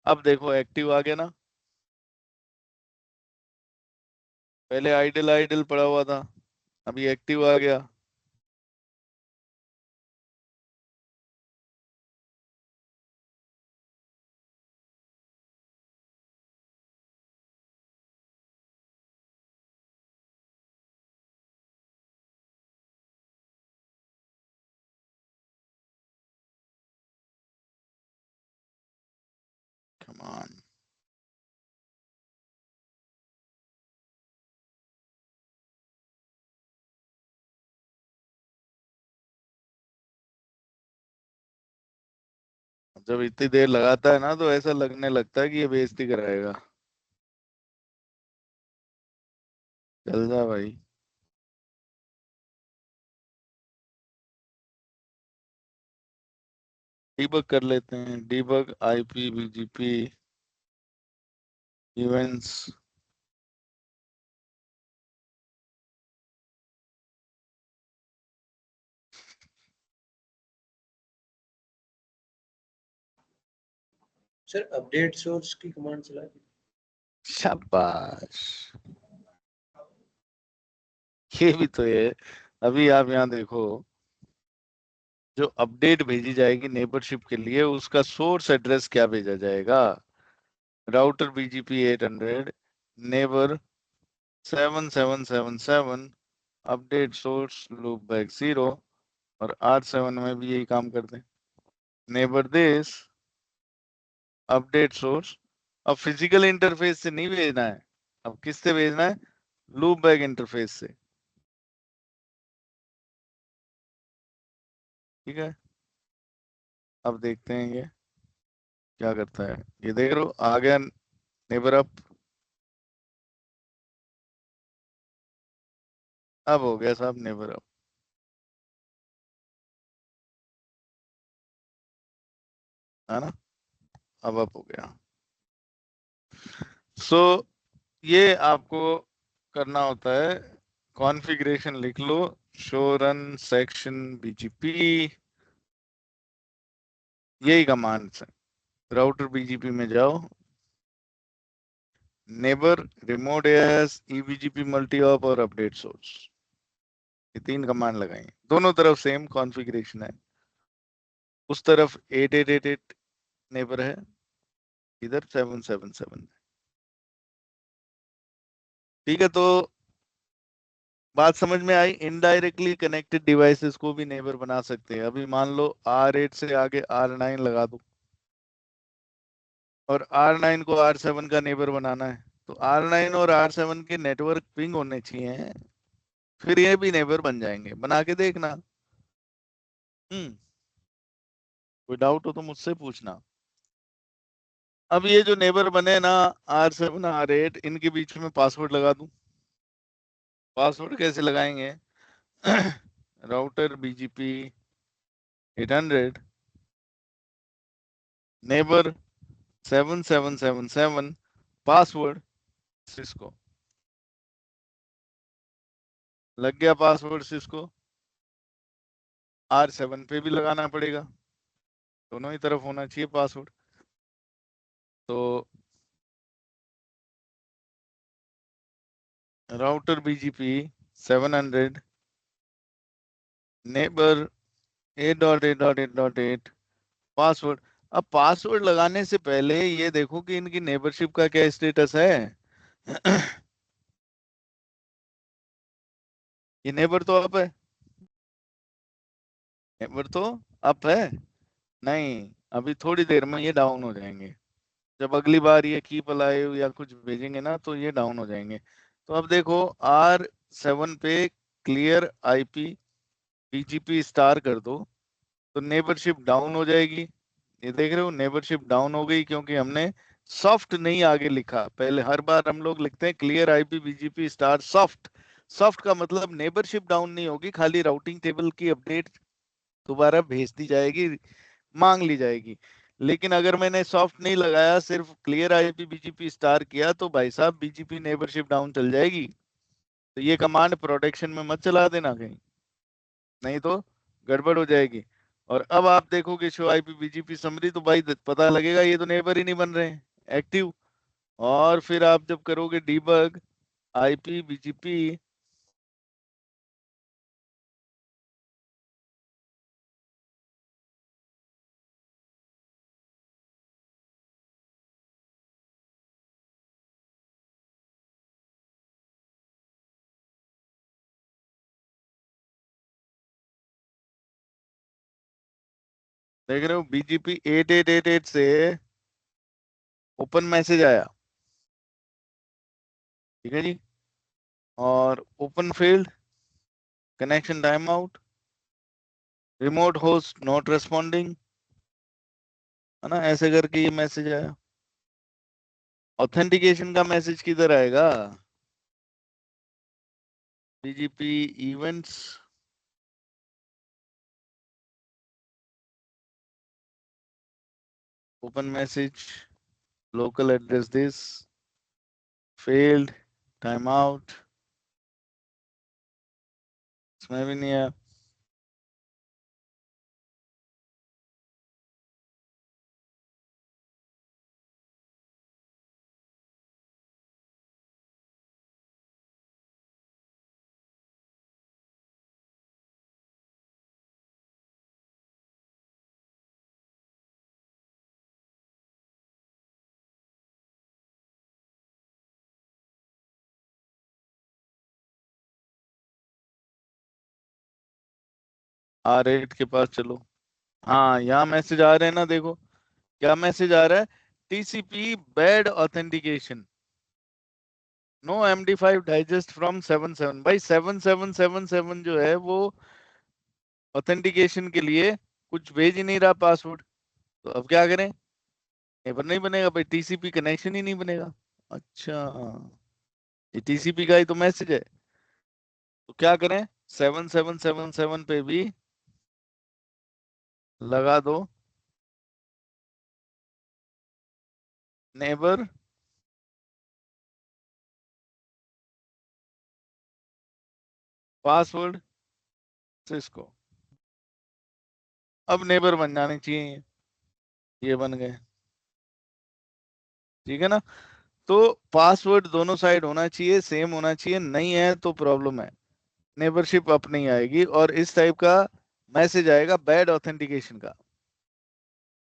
Speaker 1: अब देखो एक्टिव आ गया ना। पहले आइडल आइडल पड़ा हुआ था, अभी एक्टिव आ गया। Come on. जब इतनी देर लगाता है ना तो ऐसा लगने लगता है कि ये बेइज्जती कराएगा। चल जा भाई। डीबग कर लेते हैं, debug IP BGP events.
Speaker 2: Sir update source की कमांड चला दी।
Speaker 1: शाबाश, ये भी तो है। अभी आप यहाँ देखो, जो अपडेट भेजी जाएगी नेबरशिप के लिए उसका सोर्स एड्रेस क्या भेजा जाएगा? Router BGP 800 neighbour 7777 update source loopback 0। और R7 में भी यही काम करते हैं। Neighbour this update source. अब फिजिकल इंटरफेस से नहीं भेजना है, अब किससे भेजना है? लूप बैक इंटरफेस से। ठीक है, अब देखते हैं ये क्या करता है। ये देख रहे हो आ गया नेबर अप। अब हो गया साहब नेबर अप, है ना? अब अप हो गया। सो ये आपको करना होता है, कॉन्फ़िगरेशन लिख लो, शो रन सेक्शन बीजीपी, यही कमांड है। राउटर बीजीपी में जाओ, neighbour remote AS eBGP multi hop और अपडेट सोर्स, ये 3 कमांड लगाई। दोनों तरफ सेम कॉन्फ़िगरेशन है। उस तरफ 8888 नेबर है, इधर 777। ठीक है, तो बात समझ में आई। इनडायरेक्टली कनेक्टेड डिवाइसेस को भी नेबर बना सकते हैं। अभी मान लो R8 से आगे R9 लगा दो और R9 को R7 का नेबर बनाना है, तो R9 और R7 के नेटवर्क पिंग होने चाहिए, फिर ये भी नेबर बन जाएंगे। बना के देखना। कोई डाउट हो तो मुझसे पूछना। अब ये जो नेबर बने ना, R7 R8, इनके बीच में पासवर्ड लगा दूं। पासवर्ड कैसे लगाएंगे? Router BGP 800 neighbour 7777 password Cisco. लग गया पासवर्ड सिस्को। R7 पे भी लगाना पड़ेगा, दोनों ही तरफ होना चाहिए पासवर्ड। तो राउटर बीजीपी 700 नेबर 8.8.8.8 पासवर्ड। अब पासवर्ड लगाने से पहले ये देखो कि इनकी नेबरशिप का क्या स्टेटस है। ये नेबर तो अप है, नेबर तो अप है। नहीं, अभी थोड़ी देर में ये डाउन हो जाएंगे। जब अगली बार ये कीप अलाइव या कुछ भेजेंगे ना तो ये डाउन हो जाएंगे। तो अब देखो R7 पे क्लियर आईपी बीजीपी स्टार कर दो तो नेबरशिप डाउन हो जाएगी। ये देख रहे हो, नेबरशिप डाउन हो गई क्योंकि हमने सॉफ्ट नहीं आगे लिखा। पहले हर बार हम लोग लिखते हैं clear IP BGP star soft. Soft का मतलब नेबरशिप डाउन नहीं होगी, खाली राउटिंग टेबल की अपडेट दोबारा भेज दी जाएगी, मांग ली जाएगी। लेकिन अगर मैंने सॉफ्ट नहीं लगाया, सिर्फ क्लियर आईपी बीजीपी स्टार किया, तो भाई साहब बीजीपी नेबरशिप डाउन चल जाएगी। तो ये कमांड प्रोटेक्शन में मत चला देना कहीं, नहीं तो गड़बड़ हो जाएगी। और अब आप देखोगे शो आईपी बीजीपी समरी, तो भाई पता लगेगा ये तो नेबर ही नहीं बन रहे हैं एक्टिव। और फिर आप जब करोगे डीबग आईपी बीजीपी, देख रहे हो बीजीपी 8888 से ओपन मैसेज आया। ठीक है जी, और open field connection time out, remote host not responding, है ना, ऐसे करके ये मैसेज आया। ऑथेंटिकेशन का मैसेज किधर आएगा? BGP events, open message, local address this, failed, time out, इसमें भी नहीं आया। R8 के पास चलो। हाँ, यहाँ मैसेज आ रहे हैं ना, देखो क्या मैसेज आ रहा है। TCP bad authentication, no MD5 digest from 77। भाई 7777 जो है वो ऑथेंटिकेशन के लिए कुछ भेज ही नहीं रहा पासवर्ड। तो अब क्या करें? नेबर नहीं बनेगा भाई, टीसीपी कनेक्शन ही नहीं बनेगा। अच्छा, ये टीसीपी का ही तो मैसेज है। तो क्या करें? 7777 पे भी लगा दो नेबर पासवर्ड सिस्को। अब नेबर बन जाने चाहिए, ये बन गए। ठीक है ना? तो पासवर्ड दोनों साइड होना चाहिए, सेम होना चाहिए, नहीं है तो प्रॉब्लम है, नेबरशिप अप नहीं आएगी और इस टाइप का मैसेज आएगा बैड ऑथेंटिकेशन का।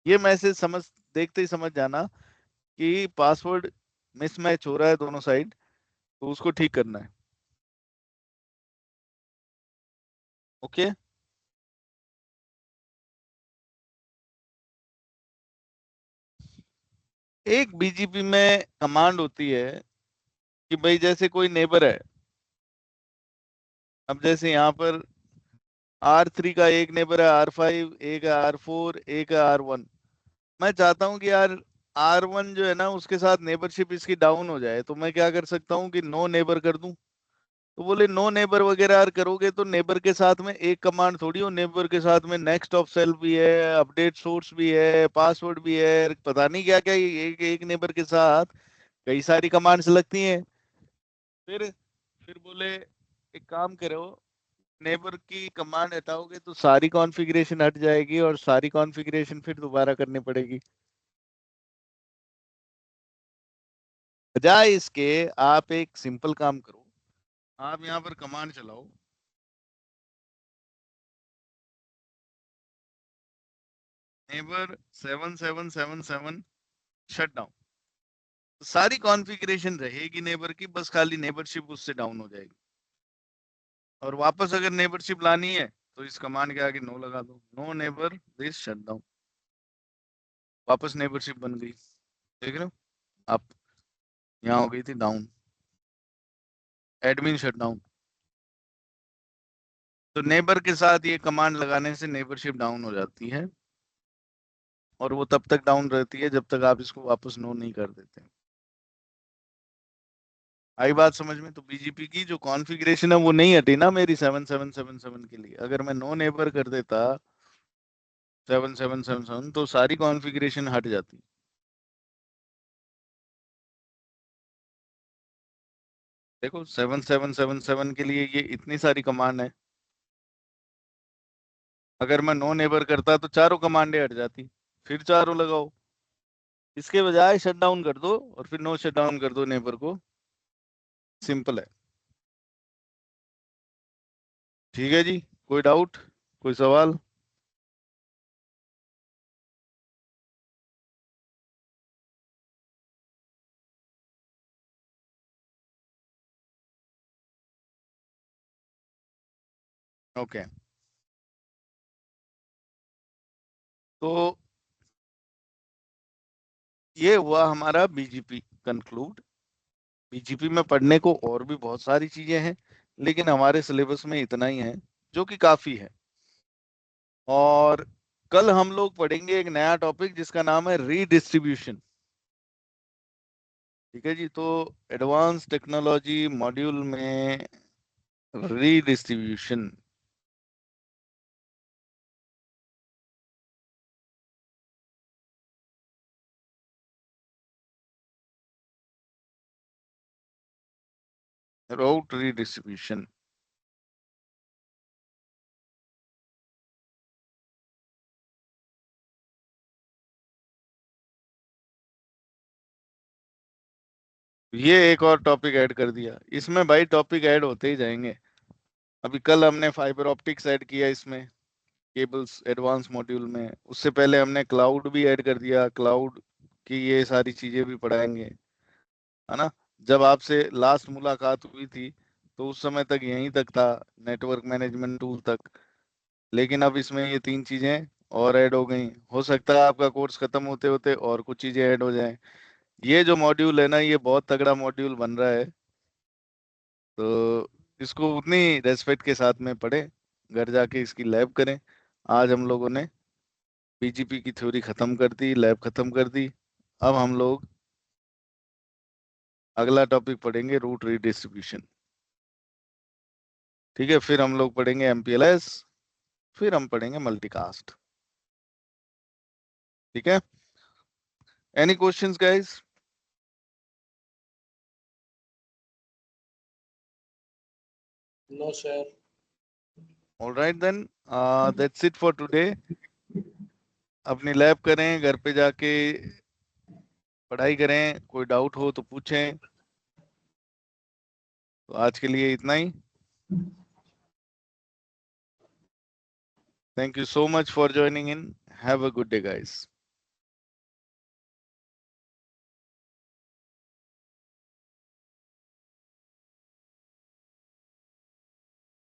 Speaker 1: ये मैसेज समझ, देखते ही समझ जाना कि पासवर्ड मिसमैच हो रहा है दोनों साइड, तो उसको ठीक करना है। ओके। एक बीजीपी में कमांड होती है कि भाई जैसे कोई नेबर है, अब जैसे यहाँ पर R3 का एक नेबर है, R5, एक है R4, एक है R1। मैं चाहता हूँ कि यार R1 जो है ना उसके साथ नेबरशिप इसकी डाउन हो जाए, तो मैं क्या कर सकता हूँ कि नो नेबर कर दूं। तो बोले नो नेबर वगैरह यार करोगे तो नेबर के साथ में एक कमांड थोड़ी हो, नेबर के साथ में नेक्स्ट ऑफ सेल्फ भी है, अपडेट सोर्स भी है, पासवर्ड भी है, पता नहीं क्या क्या, एक एक नेबर के साथ कई सारी कमांड्स लगती हैं। फिर फिर बोले एक काम करो, नेबर की कमांड हटाओगे तो सारी कॉन्फ़िगरेशन हट जाएगी और सारी कॉन्फ़िगरेशन फिर दोबारा करनी पड़ेगी। बजाय इसके आप एक सिंपल काम करो, आप यहाँ पर कमांड चलाओ, नेबर 7777 शट डाउन। सारी कॉन्फ़िगरेशन रहेगी नेबर की, बस खाली नेबरशिप उससे डाउन हो जाएगी। और वापस अगर नेबरशिप लानी है तो इस कमांड के आगे नो लगा दो, no neighbour this shut down, वापस नेबरशिप बन गई। देख रहे हो आप, यहाँ हो गई थी डाउन, एडमिन शट डाउन। तो नेबर के साथ ये कमांड लगाने से नेबरशिप डाउन हो जाती है और वो तब तक डाउन रहती है जब तक आप इसको वापस नो नहीं कर देते। आई बात समझ में? तो बीजीपी की जो कॉन्फ़िगरेशन है वो नहीं हटी ना मेरी 7777 के लिए। अगर मैं नो नेबर कर देता 7777 तो सारी कॉन्फ़िगरेशन हट जाती। देखो 7777 के लिए ये इतनी सारी कमांड है, अगर मैं नो नेबर करता तो चारों कमांडें हट जाती, फिर चारों लगाओ। इसके बजाय शट डाउन कर दो और फिर नो शट डाउन कर दो नेबर को, सिंपल है। ठीक है जी, कोई डाउट, कोई सवाल? ओके। तो ये हुआ हमारा बीजीपी कंक्लूड। बीजीपी में पढ़ने को और भी बहुत सारी चीजें हैं, लेकिन हमारे सिलेबस में इतना ही है, जो कि काफी है। और कल हम लोग पढ़ेंगे एक नया टॉपिक जिसका नाम है रीडिस्ट्रीब्यूशन। ठीक है जी, तो एडवांस टेक्नोलॉजी मॉड्यूल में रीडिस्ट्रीब्यूशन। राउट रीडिस्ट्रीब्यूशन। ये एक और टॉपिक ऐड कर दिया इसमें भाई, टॉपिक ऐड होते ही जाएंगे। अभी कल हमने फाइबर ऑप्टिक्स ऐड किया इसमें, केबल्स एडवांस मॉड्यूल में। उससे पहले हमने क्लाउड भी ऐड कर दिया, क्लाउड की ये सारी चीजें भी पढ़ाएंगे, है ना। जब आपसे लास्ट मुलाकात हुई थी तो उस समय तक यहीं तक था, नेटवर्क मैनेजमेंट टूल तक। लेकिन अब इसमें ये 3 चीजें और ऐड हो गई। हो सकता है आपका कोर्स खत्म होते होते और कुछ चीजें ऐड हो जाएं। ये जो मॉड्यूल है ना, ये बहुत तगड़ा मॉड्यूल बन रहा है, तो इसको उतनी रेस्पेक्ट के साथ में पढ़ें, घर जाके इसकी लैब करें। आज हम लोगों ने पीजीपी की थ्योरी खत्म कर दी, लैब खत्म कर दी। अब हम लोग अगला टॉपिक पढ़ेंगे रूट रीडिस्ट्रीब्यूशन। ठीक है, फिर हम लोग पढ़ेंगे एमपीएलएस, फिर हम पढ़ेंगे मल्टीकास्ट। ठीक है, any questions guys?
Speaker 2: No sir.
Speaker 1: Alright then, that's it for today. अपनी लैब करें, घर पे जाके पढ़ाई करें, कोई डाउट हो तो पूछें। तो आज के लिए इतना ही। Thank you so much for joining in. Have a good day, guys.